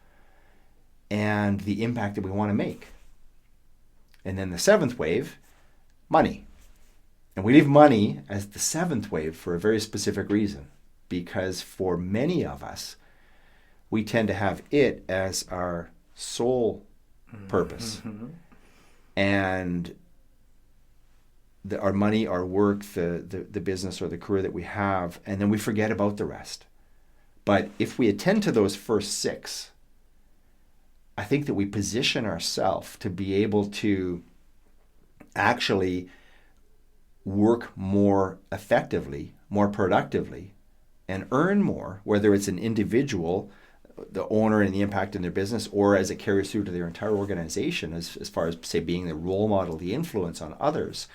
and the impact that we want to make? And then the 7th wave, money. And we leave money as the 7th wave for a very specific reason, because for many of us, we tend to have it as our sole purpose. Mm-hmm. And our money, our work, the business or the career that we have, and then we forget about the rest. But if we attend to those first 6, I think that we position ourselves to be able to actually work more effectively, more productively, and earn more, whether it's an individual the owner and the impact in their business, or as it carries through to their entire organization, as far as, say, being the role model, the influence on others.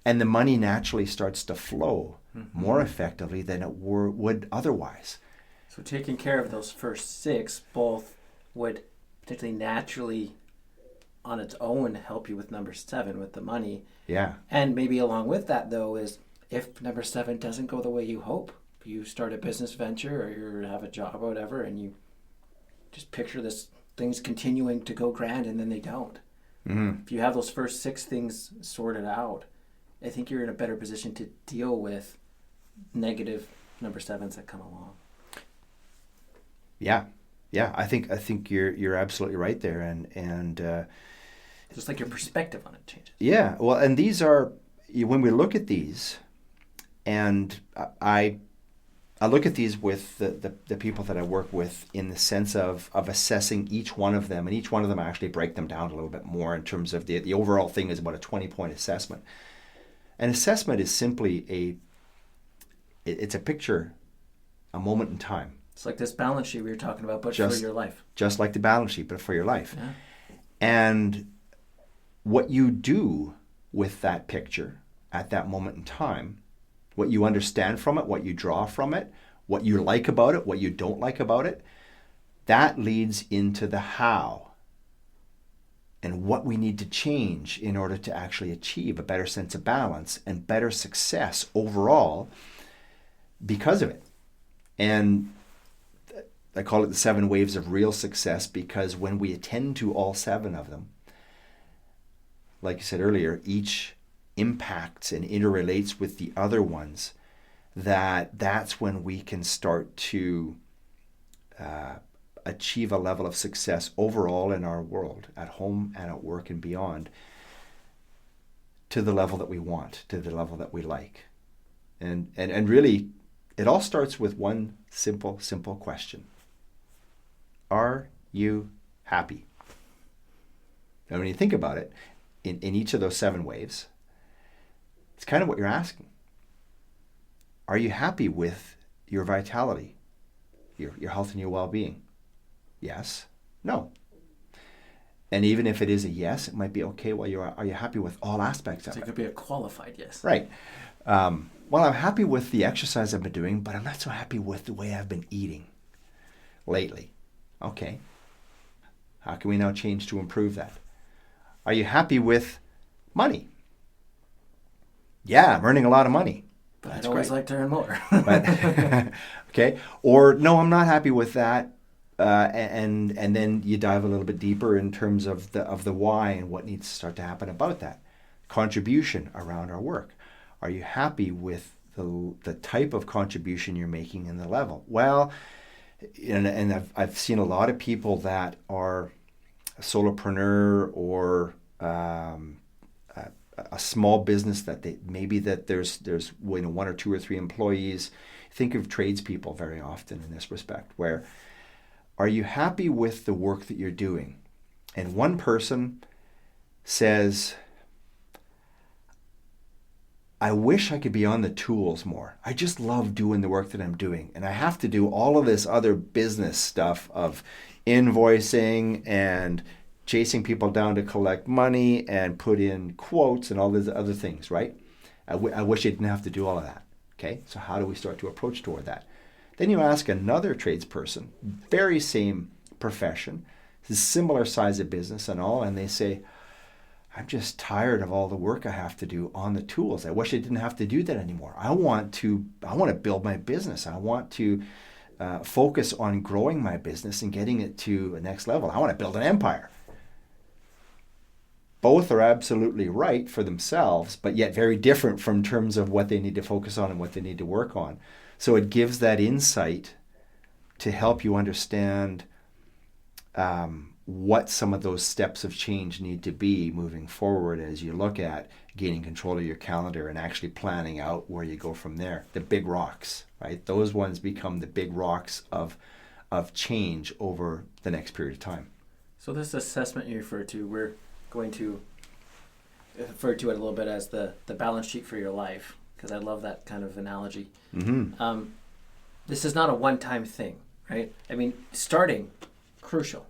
And the money naturally starts to flow more effectively than it would otherwise. So taking care of those first 6 both would potentially naturally on its own help you with number 7 with the money. Yeah. And maybe along with that, though, is if number 7 doesn't go the way you hope, you start a business venture or you have a job or whatever, and you just picture this things continuing to go grand and then they don't. Mm-hmm. If you have those first 6 things sorted out, I think you're in a better position to deal with negative number 7s that come along. Yeah. I think you're absolutely right there, and just like your perspective on it changes. Yeah. Well, and these are, when we look at these, and I look at these with the people that I work with in the sense of assessing each one of them, and each one of them I actually break them down a little bit more in terms of the overall thing is about a 20-point assessment. An assessment is simply it's a picture, a moment in time. It's like this balance sheet we were talking about, but for your life. Just like the balance sheet, but for your life. Yeah. And what you do with that picture at that moment in time, what you understand from it, what you draw from it, what you like about it, what you don't like about it, that leads into the how and what we need to change in order to actually achieve a better sense of balance and better success overall because of it. And I call it the 7 waves of real success, because when we attend to all 7 of them, like you said earlier, each impacts and interrelates with the other ones, that's when we can start to achieve a level of success overall in our world, at home and at work and beyond, to the level that we want, to the level that we like. And really, it all starts with one simple question. Are you happy? And when you think about it, in each of those 7 waves, it's kind of what you're asking. Are you happy with your vitality, your health and your well-being? Yes, no. And even if it is a yes, it might be okay. Well, are you happy with all aspects of it? It could be a qualified yes. Right. Well, I'm happy with the exercise I've been doing, but I'm not so happy with the way I've been eating lately. Okay. How can we now change to improve that? Are you happy with money? Yeah, I'm earning a lot of money. But I'd always like to earn more. But, okay. Or no, I'm not happy with that. And then you dive a little bit deeper in terms of the why and what needs to start to happen about that. Contribution around our work. Are you happy with the type of contribution you're making and the level? Well, and I've seen a lot of people that are a solopreneur or a small business that there's 1 or 2 or 3 employees. Think of tradespeople very often in this respect, where are you happy with the work that you're doing? And one person says, I wish I could be on the tools more. I just love doing the work that I'm doing. And I have to do all of this other business stuff of invoicing and chasing people down to collect money and put in quotes and all these other things, right? I wish I didn't have to do all of that. Okay, so how do we start to approach toward that? Then you ask another tradesperson, very same profession, similar size of business and all, and they say, I'm just tired of all the work I have to do on the tools. I wish I didn't have to do that anymore. I want to build my business. I want to focus on growing my business and getting it to a next level. I want to build an empire. Both are absolutely right for themselves, but yet very different from terms of what they need to focus on and what they need to work on. So it gives that insight to help you understand what some of those steps of change need to be moving forward as you look at gaining control of your calendar and actually planning out where you go from there. The big rocks, right? Those ones become the big rocks of change over the next period of time. So this assessment you referred to, we're going to refer to it a little bit as the balance sheet for your life, because I love that kind of analogy. Mm-hmm. This is not a one-time thing, right? I mean, starting, crucial,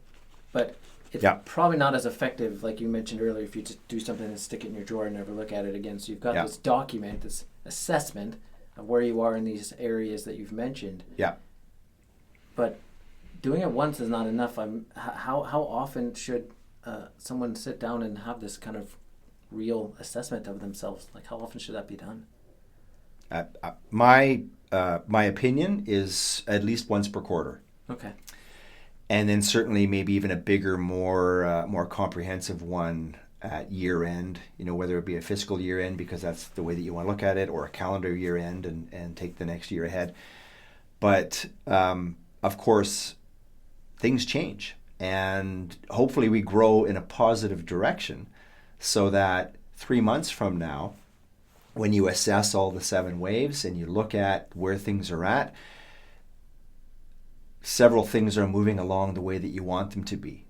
but it's probably not as effective, like you mentioned earlier, if you just do something and stick it in your drawer and never look at it again. So you've got this document, this assessment of where you are in these areas that you've mentioned. Yeah. But doing it once is not enough. How often should someone sit down and have this kind of real assessment of themselves? Like, how often should that be done? My opinion is at least once per quarter. Okay. And then certainly maybe even a bigger, more comprehensive one at year end, whether it be a fiscal year end because that's the way that you want to look at it, or a calendar year end and take the next year ahead. But of course, things change, and hopefully we grow in a positive direction so that 3 months from now, when you assess all the 7 waves and you look at where things are at, several things are moving along the way that you want them to be.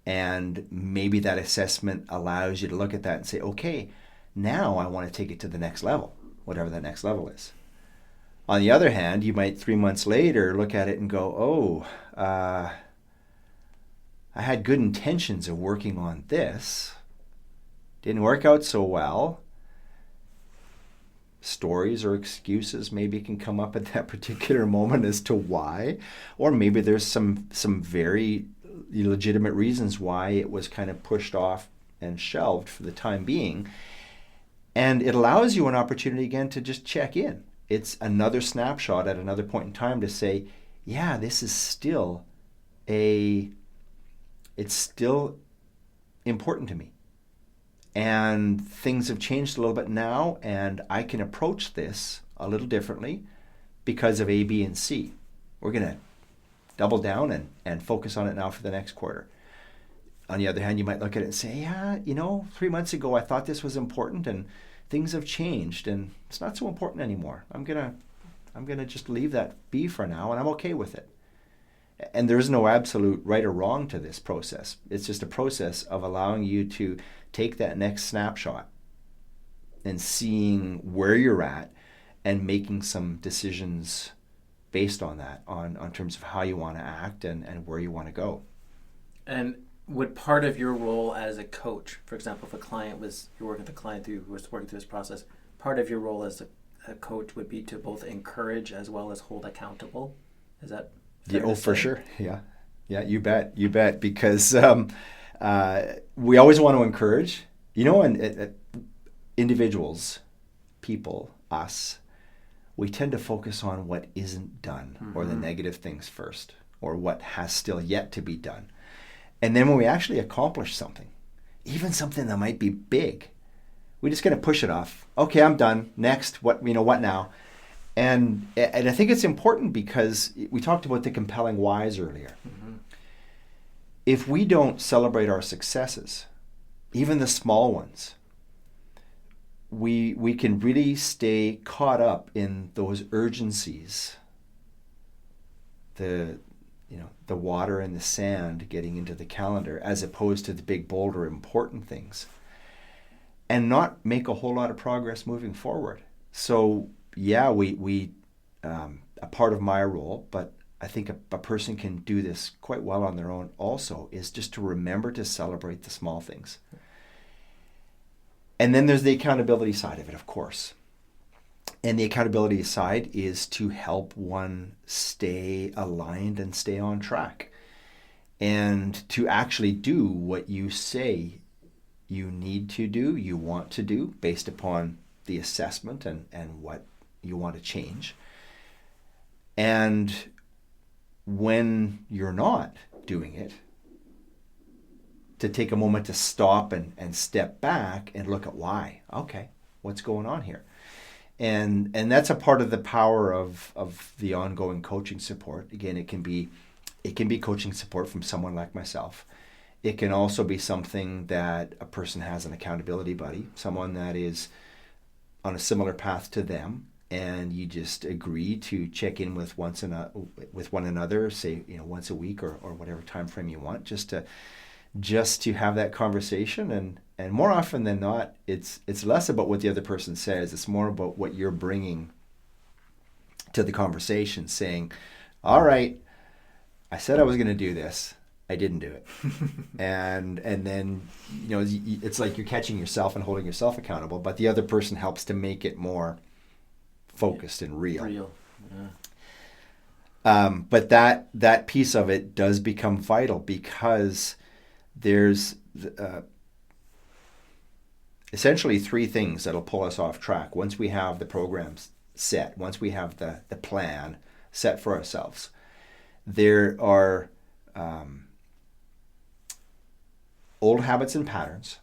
And maybe that assessment allows you to look at that and say, okay, now I want to take it to the next level, whatever that next level is. On the other hand, you might 3 months later look at it and go, I had good intentions of working on this. Didn't work out so well. Stories or excuses maybe can come up at that particular moment as to why. Or maybe there's some very legitimate reasons why it was kind of pushed off and shelved for the time being. And it allows you an opportunity again to just check in. It's another snapshot at another point in time to say, yeah, this is still it's still important to me. And things have changed a little bit now, and I can approach this a little differently because of A, B, and C. We're going to double down and focus on it now for the next quarter. On the other hand, you might look at it and say, yeah, 3 months ago I thought this was important, and things have changed, and it's not so important anymore. I'm gonna just leave that be for now, and I'm okay with it. And there is no absolute right or wrong to this process. It's just a process of allowing you to take that next snapshot and seeing where you're at and making some decisions based on that, on terms of how you want to act and where you want to go. And would part of your role as a coach, for example, if you're working with a client who was working through this process, part of your role as a coach would be to both encourage as well as hold accountable? Is that fair to say? For sure. Yeah, you bet. Because we always want to encourage, and individuals, people, us, we tend to focus on what isn't done or the negative things first, or what has still yet to be done. And then when we actually accomplish something, even something that might be big, we just gonna push it off. Okay, I'm done. Next, what now? And I think it's important because we talked about the compelling whys earlier. Mm-hmm. If we don't celebrate our successes, even the small ones, we can really stay caught up in those urgencies, the water and the sand getting into the calendar, as opposed to the big, bolder, important things, and not make a whole lot of progress moving forward. So yeah, we a part of my role, but I think a person can do this quite well on their own also, is just to remember to celebrate the small things. And then there's the accountability side of it, of course. And the accountability side is to help one stay aligned and stay on track, and to actually do what you say you need to do, you want to do, based upon the assessment and what you want to change. And when you're not doing it, to take a moment to stop and step back and look at why. Okay, what's going on here? And that's a part of the power of the ongoing coaching support. Again, it can be coaching support from someone like myself. It can also be something that a person has an accountability buddy, someone that is on a similar path to them, and you just agree to check in with one another, say once a week or whatever time frame you want, just to have that conversation. And more often than not, it's less about what the other person says. It's more about what you're bringing to the conversation, saying, all right, I said I was going to do this. I didn't do it. and then, it's like you're catching yourself and holding yourself accountable, but the other person helps to make it more focused and real. Yeah. But that piece of it does become vital, because there's essentially three things that'll pull us off track once we have the programs set, once we have the plan set for ourselves. There are old habits and patterns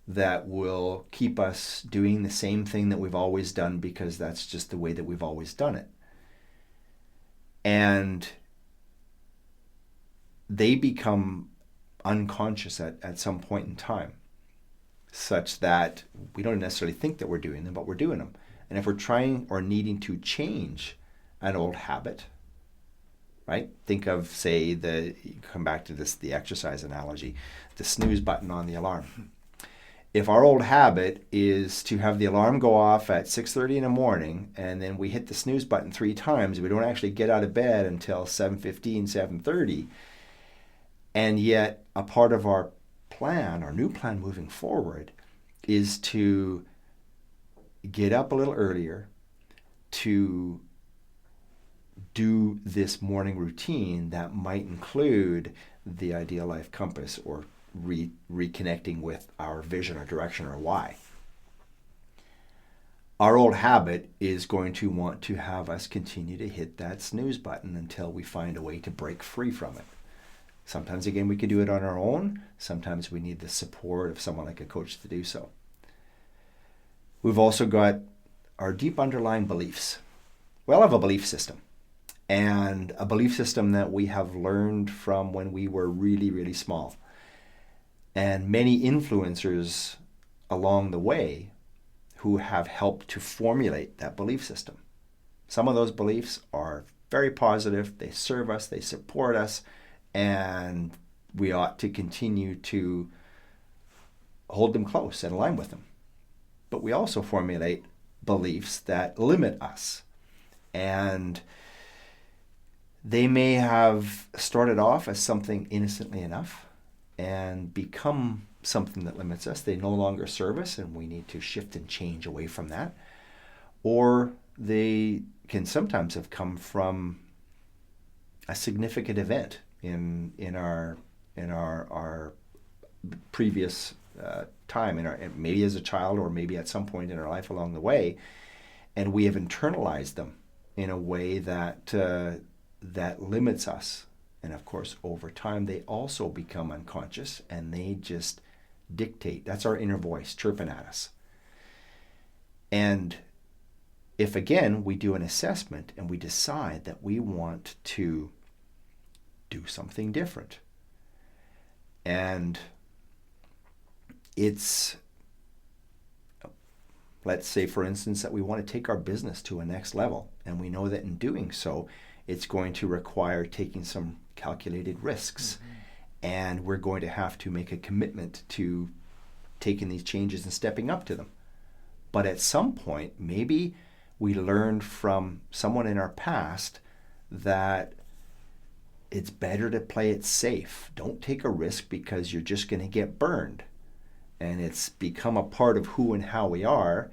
that will keep us doing the same thing that we've always done, because that's just the way that we've always done it. And they become unconscious at some point in time, such that we don't necessarily think that we're doing them, but we're doing them. And if we're trying or needing to change an old habit, right? Think of, say, come back to the exercise analogy, the snooze button on the alarm. If our old habit is to have the alarm go off at 6:30 in the morning, and then we hit the snooze button 3 times, we don't actually get out of bed until 7:15, 7:30, and yet a part of our plan, our new plan moving forward, is to get up a little earlier, to do this morning routine that might include the Ideal Life Compass, or reconnecting with our vision or direction or why. Our old habit is going to want to have us continue to hit that snooze button until we find a way to break free from it. Sometimes, again, we can do it on our own. Sometimes we need the support of someone like a coach to do so. We've also got our deep underlying beliefs. We all have a belief system, and a belief system that we have learned from when we were really, really small. And many influencers along the way who have helped to formulate that belief system. Some of those beliefs are very positive. They serve us, they support us, and we ought to continue to hold them close and align with them. But we also formulate beliefs that limit us. And they may have started off as something innocently enough and become something that limits us. They no longer serve us, and we need to shift and change away from that. Or they can sometimes have come from a significant event in our previous time, maybe as a child, or maybe at some point in our life along the way, and we have internalized them in a way that that limits us. And of course, over time, they also become unconscious, and they just dictate. That's our inner voice chirping at us. And if, again, we do an assessment and we decide that we want to do something different, and it's, let's say, for instance, that we want to take our business to a next level, and we know that in doing so, it's going to require taking some calculated risks. Mm-hmm. And we're going to have to make a commitment to taking these changes and stepping up to them. But at some point, maybe we learned from someone in our past that it's better to play it safe. Don't take a risk, because you're just going to get burned. And it's become a part of who and how we are,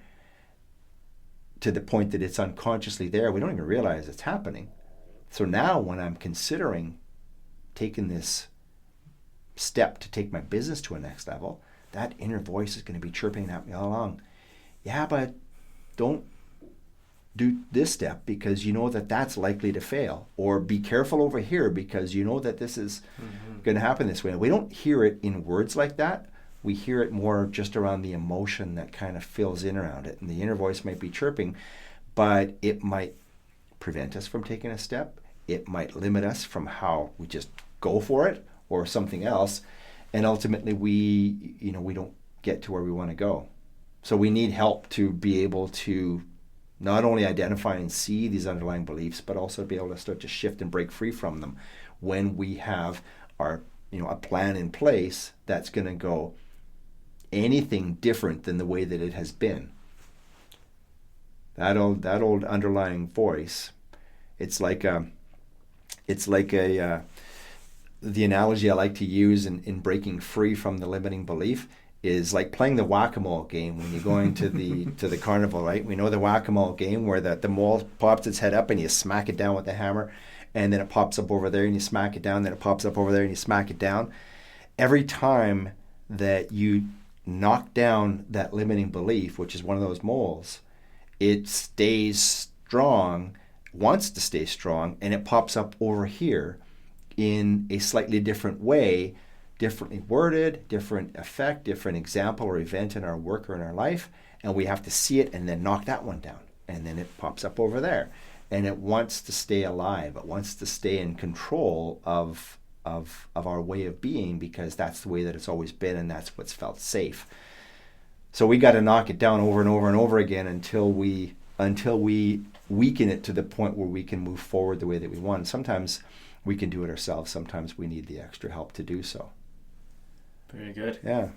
to the point that it's unconsciously there. We don't even realize it's happening. So now when I'm considering taking this step to take my business to a next level, that inner voice is going to be chirping at me all along. Yeah, but don't do this step, because you know that that's likely to fail. Or be careful over here, because you know that this is going to happen this way. We don't hear it in words like that. We hear it more just around the emotion that kind of fills in around it. And the inner voice might be chirping, but it might prevent us from taking a step. It might limit us from how we just go for it, or something else. And ultimately we don't get to where we want to go. So we need help to be able to not only identify and see these underlying beliefs, but also be able to start to shift and break free from them when we have our, a plan in place that's going to go anything different than the way that it has been. That old underlying voice, it's like it's like the analogy I like to use in breaking free from the limiting belief is like playing the whack-a-mole game when you're going to the carnival, right? We know the whack-a-mole game where the mole pops its head up and you smack it down with the hammer, and then it pops up over there and you smack it down, then it pops up over there and you smack it down. Every time that you knock down that limiting belief, which is one of those moles, it stays strong, wants to stay strong, and it pops up over here in a slightly different way, differently worded, different effect, different example or event in our work or in our life, and we have to see it and then knock that one down, and then it pops up over there, and it wants to stay alive. It wants to stay in control of our way of being, because that's the way that it's always been, and that's what's felt safe. So we got to knock it down over and over and over again until we weaken it to the point where we can move forward the way that we want. Sometimes we can do it ourselves. Sometimes we need the extra help to do so. Very good. Yeah.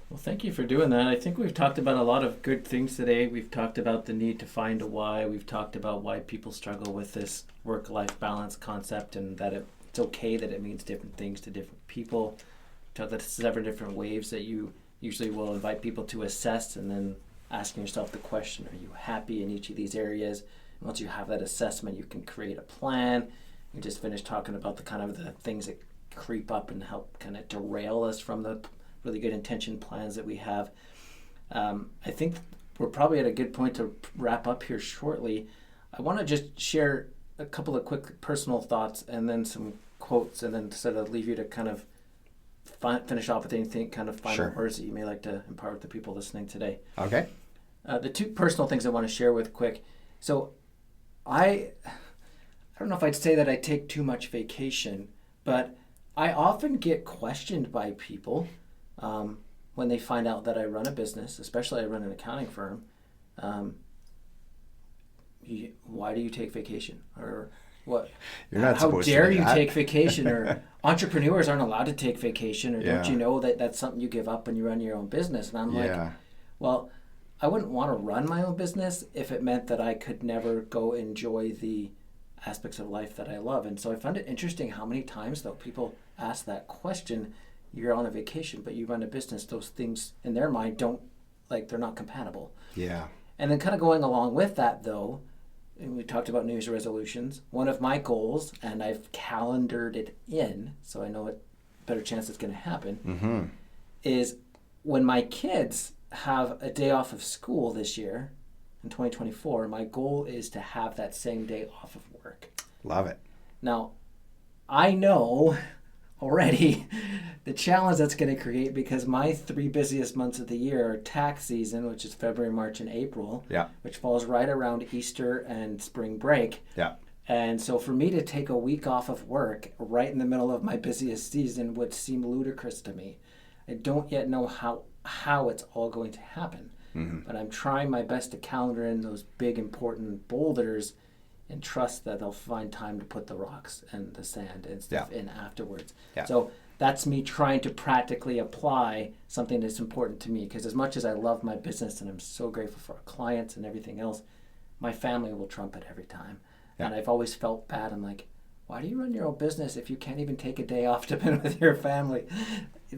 Well, thank you for doing that. I think we've talked about a lot of good things today. We've talked about the need to find a why. We've talked about why people struggle with this work-life balance concept, and that it's okay that it means different things to different people. We've talked about 7 different waves that you usually will invite people to assess, and then asking yourself the question, are you happy in each of these areas? And once you have that assessment, you can create a plan. We just finished talking about the things that creep up and help kind of derail us from the really good intention plans that we have. I think we're probably at a good point to wrap up here shortly. I want to just share a couple of quick personal thoughts and then some quotes, and then sort of leave you to kind of finish off with anything kind of final words that you may like to impart with the people listening today. Okay. The 2 personal things I want to share with quick. So I don't know if I'd say that I take too much vacation, but I often get questioned by people when they find out that I run a business, especially I run an accounting firm. Why do you take vacation? Or what? You're not how supposed to dare do you that. take vacation? Or entrepreneurs aren't allowed to take vacation? Or Yeah. don't you know that that's something you give up when you run your own business? And I'm like, well, I wouldn't want to run my own business if it meant that I could never go enjoy the aspects of life that I love. And so I found it interesting how many times, though, people ask that question. You're on a vacation, but you run a business. Those things in their mind they're not compatible. Yeah. And then kind of going along with that, though, and we talked about New Year's resolutions. One of my goals, and I've calendared it in, so I know a better chance it's going to happen, is when my kids have a day off of school this year, in 2024, my goal is to have that same day off of work. Love it. Now, I know already the challenge that's going to create, because my 3 busiest months of the year are tax season, which is February, March, and April, which falls right around Easter and spring break. Yeah. And so for me to take a week off of work right in the middle of my busiest season would seem ludicrous to me. I don't yet know how it's all going to happen. But I'm trying my best to calendar in those big, important boulders and trust that they'll find time to put the rocks and the sand and stuff in afterwards. Yeah. So that's me trying to practically apply something that's important to me, because as much as I love my business and I'm so grateful for our clients and everything else, my family will trump it every time. Yeah. And I've always felt bad. I'm like, why do you run your own business if you can't even take a day off to spend with your family?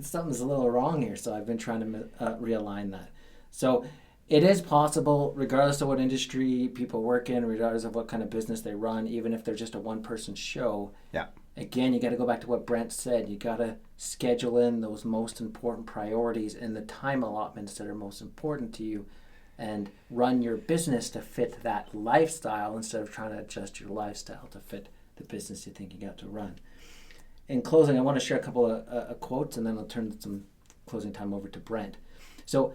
Something's a little wrong here. So I've been trying to realign that. So it is possible, regardless of what industry people work in, regardless of what kind of business they run, even if they're just a one-person show. Yeah. Again, you got to go back to what Brent said. You got to schedule in those most important priorities and the time allotments that are most important to you, and run your business to fit that lifestyle instead of trying to adjust your lifestyle to fit the business you think you got to run. In closing, I want to share a couple of quotes, and then I'll turn some closing time over to Brent. So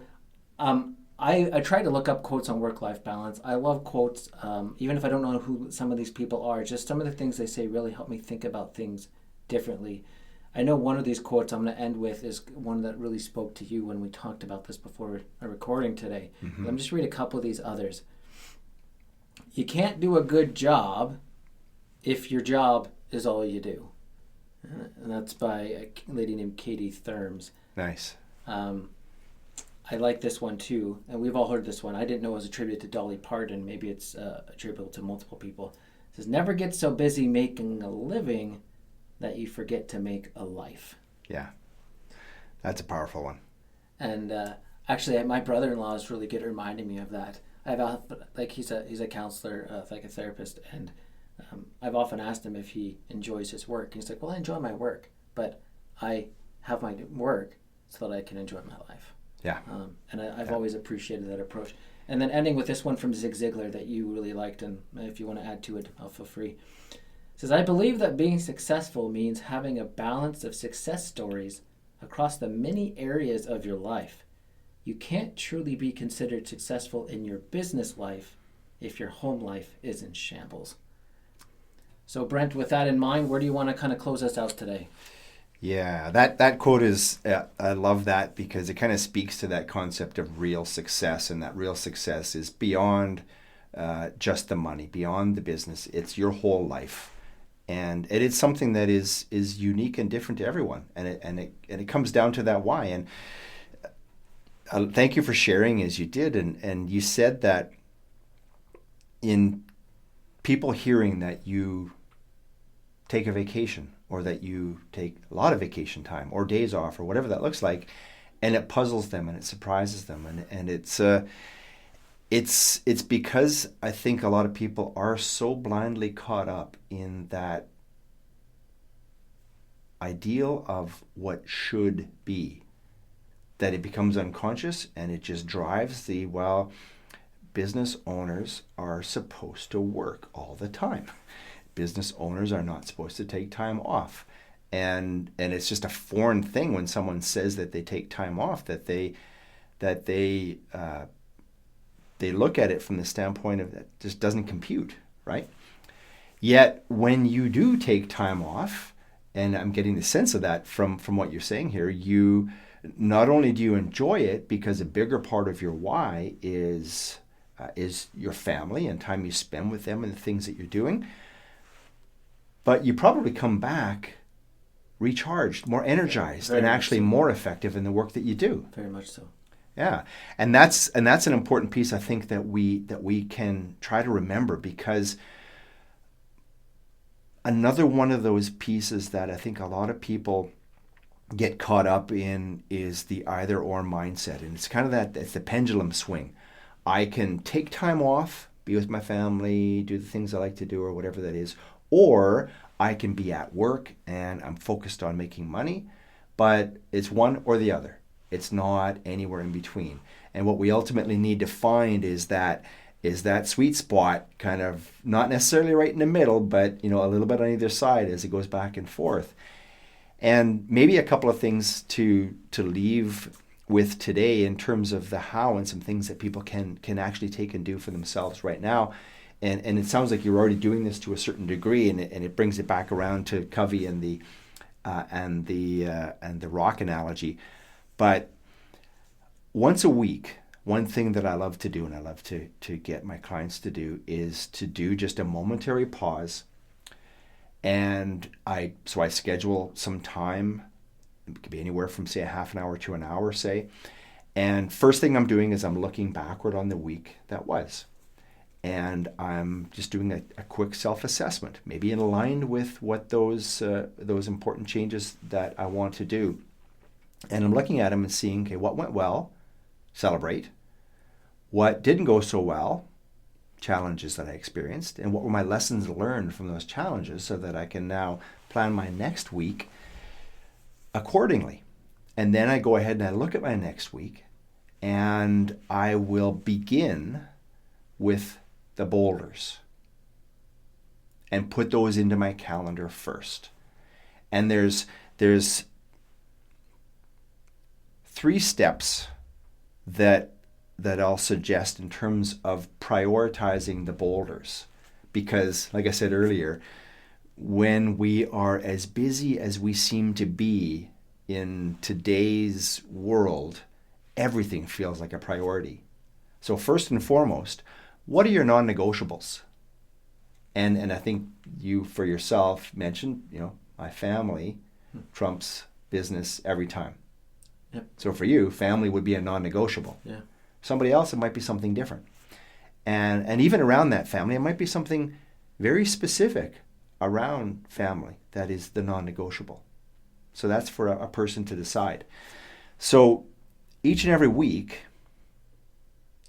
I try to look up quotes on work-life balance. I love quotes, even if I don't know who some of these people are. Just some of the things they say really help me think about things differently. I know one of these quotes I'm going to end with is one that really spoke to you when we talked about this before our recording today. Let me just read a couple of these others. You can't do a good job if your job is all you do. And that's by a lady named Katie Therms. Nice. I like this one too, and we've all heard this one. I didn't know it was attributed to Dolly Parton. Maybe it's attributable to multiple people. It says, never get so busy making a living that you forget to make a life. Yeah, that's a powerful one. And actually, my brother-in-law is really good at reminding me of that. He's a counselor, like a therapist, and I've often asked him if he enjoys his work. He's like, well, I enjoy my work, but I have my work so that I can enjoy my life. Yeah. And I've always appreciated that approach. And then ending with this one from Zig Ziglar that you really liked, and if you want to add to it, I'll feel free. It says, I believe that being successful means having a balance of success stories across the many areas of your life. You can't truly be considered successful in your business life if your home life is in shambles. So Brent, with that in mind, where do you want to kind of close us out today? Yeah, that quote is, I love that because it kind of speaks to that concept of real success, and that real success is beyond just the money, beyond the business. It's your whole life. And it is something that is unique and different to everyone. And it comes down to that why. And thank you for sharing as you did. And you said that in people hearing that you take a vacation, or that you take a lot of vacation time or days off or whatever that looks like, and it puzzles them and it surprises them. And it's because I think a lot of people are so blindly caught up in that ideal of what should be that it becomes unconscious, and it just drives business owners are supposed to work all the time. Business owners are not supposed to take time off. And it's just a foreign thing when someone says that they take time off, that they look at it from the standpoint of that just doesn't compute, right? Yet when you do take time off, and I'm getting the sense of that from what you're saying here, you not only do you enjoy it because a bigger part of your why is your family and time you spend with them and the things that you're doing, but you probably come back recharged, more energized, and actually more effective in the work that you do. Very much so. Yeah, and that's an important piece, I think, that we can try to remember, because another one of those pieces that I think a lot of people get caught up in is the either or mindset, and it's kind of it's the pendulum swing. I can take time off, be with my family, do the things I like to do, or whatever that is. Or I can be at work and I'm focused on making money, but it's one or the other. It's not anywhere in between. And what we ultimately need to find is that sweet spot, kind of not necessarily right in the middle, but a little bit on either side as it goes back and forth. And maybe a couple of things to leave with today in terms of the how, and some things that people can actually take and do for themselves right now. And it sounds like you're already doing this to a certain degree, and it brings it back around to Covey and the rock analogy. But once a week, one thing that I love to do, and I love to get my clients to do, is to do just a momentary pause. And I schedule some time. It could be anywhere from, say, a half an hour to an hour, say. And first thing I'm doing is I'm looking backward on the week that was. And I'm just doing a quick self-assessment, maybe in line with what those important changes that I want to do. And I'm looking at them and seeing, okay, what went well, celebrate. What didn't go so well, challenges that I experienced. And what were my lessons learned from those challenges, so that I can now plan my next week accordingly. And then I go ahead and I look at my next week, and I will begin with the boulders and put those into my calendar first. And there's 3 steps that I'll suggest in terms of prioritizing the boulders. Because, like I said earlier, when we are as busy as we seem to be in today's world, everything feels like a priority. So first and foremost, what are your non-negotiables? And I think you, for yourself, mentioned, my family trumps business every time. Yep. So for you, family would be a non-negotiable. Yeah. Somebody else, it might be something different. And even around that family, it might be something very specific around family that is the non-negotiable. So that's for a person to decide. So each and every week,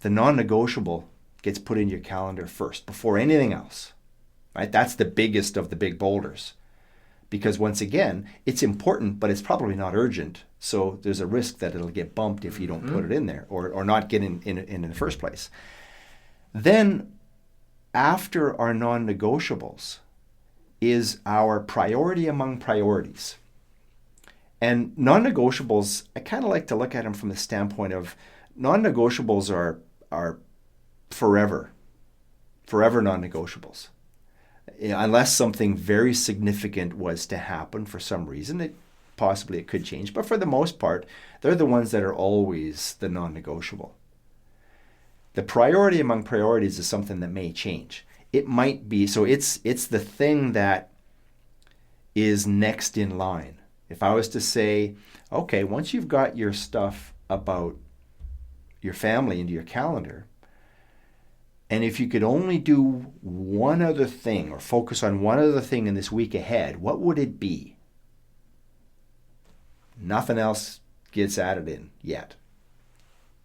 the non-negotiable gets put in your calendar first before anything else, right? That's the biggest of the big boulders. Because once again, it's important, but it's probably not urgent. So there's a risk that it'll get bumped if you don't put it in there or not get in the first place. Then after our non-negotiables is our priority among priorities. And non-negotiables, I kind of like to look at them from the standpoint of non-negotiables are forever non-negotiables. Unless something very significant was to happen for some reason, it could change. But for the most part, they're the ones that are always the non-negotiable. The priority among priorities is something that may change. It might be, so it's the thing that is next in line. If I was to say, okay, once you've got your stuff about your family into your calendar, and if you could only do one other thing or focus on one other thing in this week ahead, what would it be? Nothing else gets added in yet.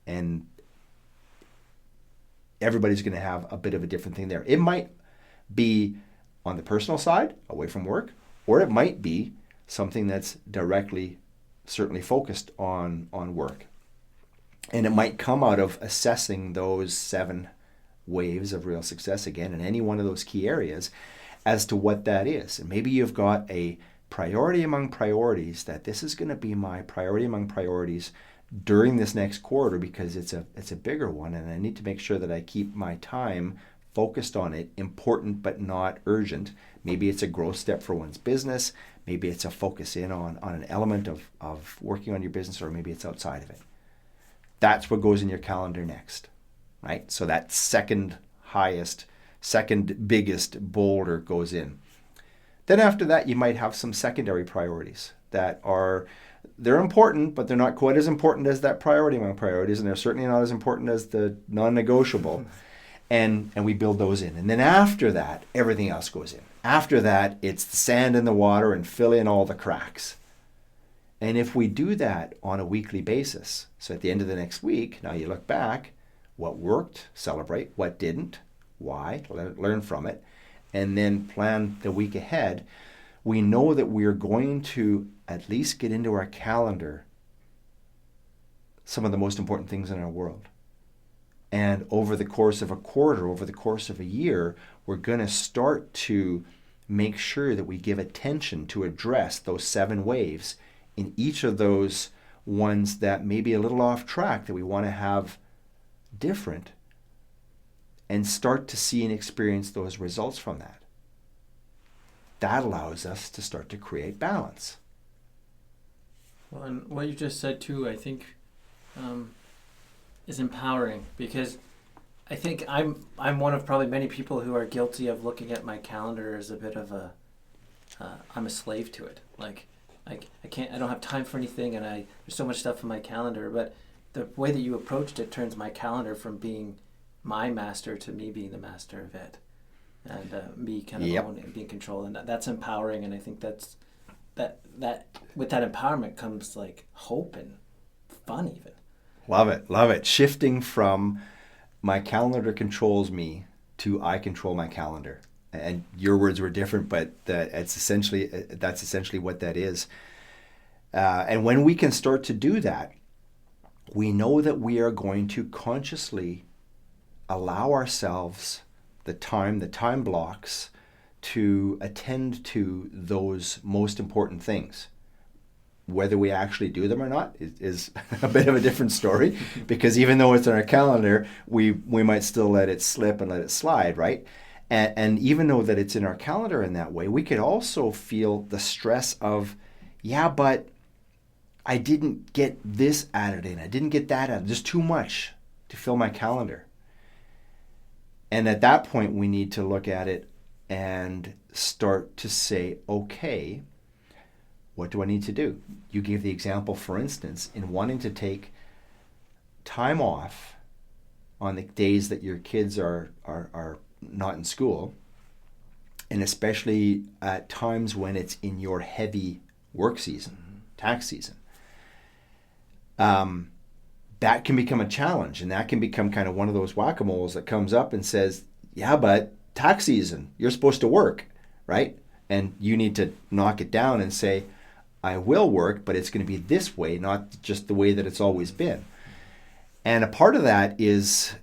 And everybody's going to have a bit of a different thing there. It might be on the personal side, away from work, or it might be something that's directly, certainly focused on work. And it might come out of assessing those 7 waves of real success again in any one of those key areas as to what that is. And maybe you've got a priority among priorities that this is going to be my priority among priorities during this next quarter because it's a bigger one, and I need to make sure that I keep my time focused on it, important but not urgent. Maybe it's a growth step for one's business. Maybe it's a focus in on an element of working on your business, or maybe it's outside of it. That's what goes in your calendar next, right? So that second biggest boulder goes in. Then after that, you might have some secondary priorities that they're important, but they're not quite as important as that priority among priorities, and they're certainly not as important as the non-negotiable. And we build those in. And then after that, everything else goes in. After that, it's the sand in the water and fill in all the cracks. And if we do that on a weekly basis, so at the end of the next week, now you look back, what worked, celebrate, what didn't, why, learn from it, and then plan the week ahead, we know that we're going to at least get into our calendar some of the most important things in our world. And over the course of a quarter, over the course of a year, we're going to start to make sure that we give attention to address those 7 waves in each of those ones that may be a little off track that we want to have different, and start to see and experience those results from that. That allows us to start to create balance. Well, and what you just said too, I think, is empowering, because I think I'm one of probably many people who are guilty of looking at my calendar as a bit of I'm a slave to it. Like I don't have time for anything, and there's so much stuff in my calendar. But the way that you approached it turns my calendar from being my master to me being the master of it, and me kind of owning, being in control, and that's empowering. And I think that with that empowerment comes like hope and fun even. Love it. Shifting from my calendar controls me to I control my calendar. And your words were different, but that's essentially what that is. And when we can start to do that, we know that we are going to consciously allow ourselves the time blocks to attend to those most important things. Whether we actually do them or not is a bit of a different story, because even though it's on our calendar, we might still let it slip and let it slide, right? And even though that it's in our calendar in that way, we could also feel the stress of, but I didn't get this added in. I didn't get that added. There's too much to fill my calendar. And at that point, we need to look at it and start to say, okay, what do I need to do? You gave the example, for instance, in wanting to take time off on the days that your kids are not in school, and especially at times when it's in your heavy work season, tax season, that can become a challenge, and that can become kind of one of those whack-a-moles that comes up and says, yeah, but tax season, you're supposed to work, right? And you need to knock it down and say, I will work, but it's going to be this way, not just the way that it's always been. And a part of that is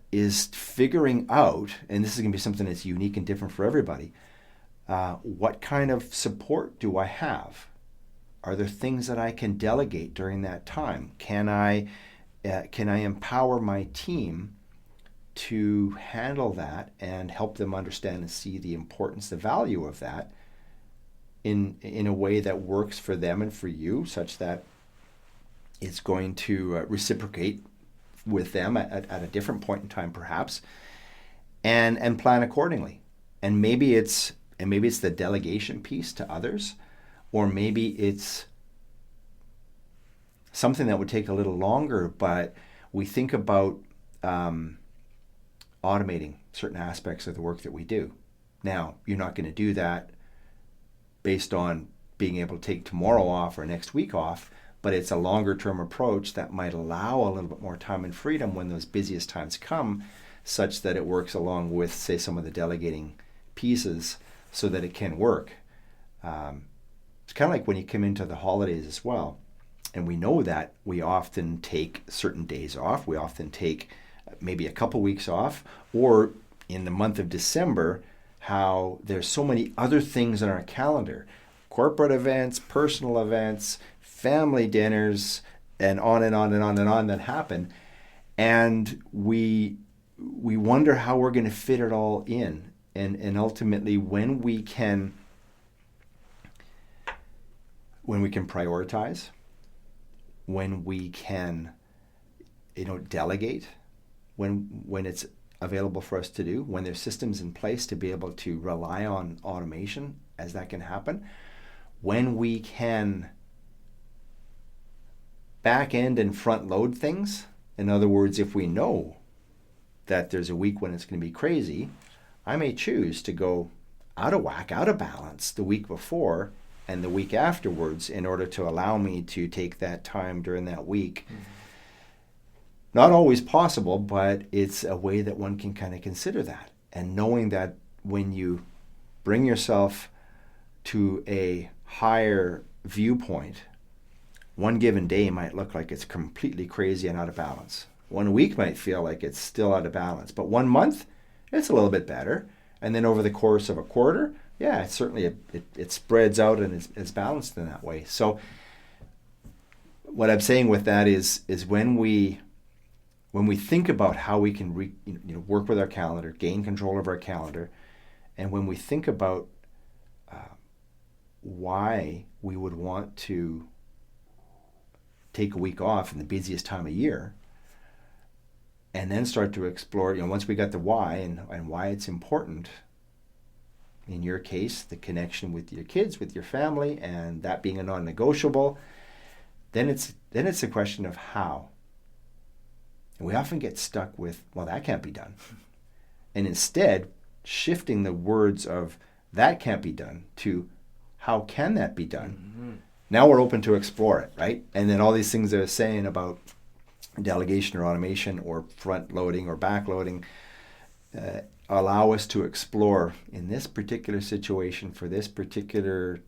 figuring out, and this is going to be something that's unique and different for everybody, what kind of support do I have? Are there things that I can delegate during that time? Can I empower my team to handle that and help them understand and see the importance, the value of that in a way that works for them and for you, such that it's going to reciprocate with them at a different point in time, perhaps, and plan accordingly. And maybe it's the delegation piece to others, or maybe it's something that would take a little longer, but we think about automating certain aspects of the work that we do. Now, you're not going to do that based on being able to take tomorrow off or next week off, but it's a longer term approach that might allow a little bit more time and freedom when those busiest times come, such that it works along with, say, some of the delegating pieces so that it can work. It's kind of like when you come into the holidays as well. And we know that we often take certain days off. We often take maybe a couple weeks off, or in the month of December, how there's so many other things on our calendar, corporate events, personal events, family dinners, and on and on and on and on that happen. And we wonder how we're going to fit it all in. And ultimately, when we can prioritize, when we can delegate, when it's available for us to do, when there's systems in place to be able to rely on automation as that can happen, when we can back end and front load things. In other words, if we know that there's a week when it's going to be crazy, I may choose to go out of whack, out of balance the week before and the week afterwards in order to allow me to take that time during that week. Mm-hmm. Not always possible, but it's a way that one can kind of consider that. And knowing that when you bring yourself to a higher viewpoint, one given day might look like it's completely crazy and out of balance. 1 week might feel like it's still out of balance, but 1 month, it's a little bit better. And then over the course of a quarter, yeah, it certainly it spreads out and it's balanced in that way. So what I'm saying with that is when we think about how we can work with our calendar, gain control of our calendar, and when we think about why we would want to take a week off in the busiest time of year, and then start to explore, once we got the why and why it's important, in your case, the connection with your kids, with your family, and that being a non-negotiable, then it's a question of how. And we often get stuck with, well, that can't be done. And instead, shifting the words of that can't be done to how can that be done? Mm-hmm. Now we're open to explore it, right? And then all these things they're saying about delegation or automation or front loading or back loading allow us to explore in this particular situation for this particular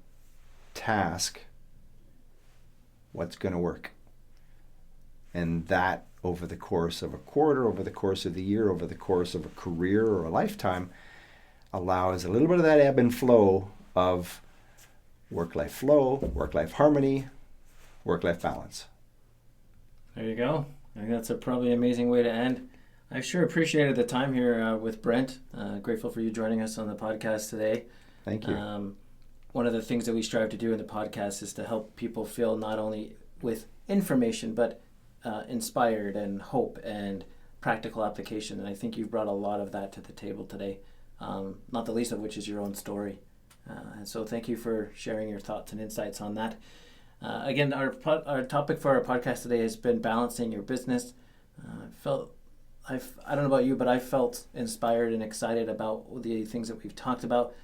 task what's going to work. And that over the course of a quarter, over the course of the year, over the course of a career or a lifetime allows a little bit of that ebb and flow of work-life flow, work-life harmony, work-life balance. There you go. I think that's a probably amazing way to end. I sure appreciated the time here with Brent. Grateful for you joining us on the podcast today. Thank you. One of the things that we strive to do in the podcast is to help people feel not only with information, but inspired and hope and practical application. And I think you've brought a lot of that to the table today, not the least of which is your own story. And so thank you for sharing your thoughts and insights on that. Again, our topic for our podcast today has been balancing your business. I don't know about you, but I felt inspired and excited about the things that we've talked about.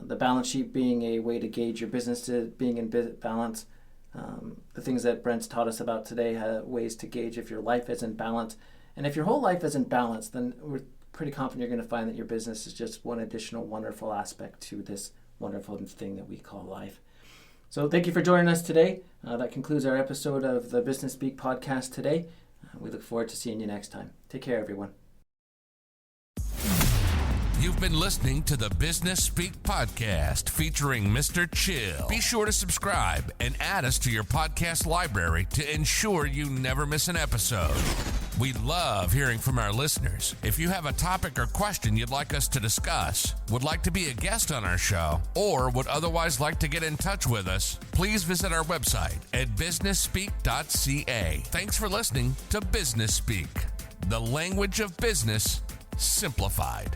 The balance sheet being a way to gauge your business to being in balance. The things that Brent's taught us about today, ways to gauge if your life is in balance. And if your whole life is in balance, then we're pretty confident you're going to find that your business is just one additional wonderful aspect to this wonderful thing that we call life. So thank you for joining us today. That concludes our episode of the BusinessSpeak Podcast today. We look forward to seeing you next time. Take care, everyone. You've been listening to the Business Speak Podcast featuring Mr. Chill. Be sure to subscribe and add us to your podcast library to ensure you never miss an episode. We love hearing from our listeners. If you have a topic or question you'd like us to discuss, would like to be a guest on our show, or would otherwise like to get in touch with us, please visit our website at businessspeak.ca. Thanks for listening to Business Speak, the language of business simplified.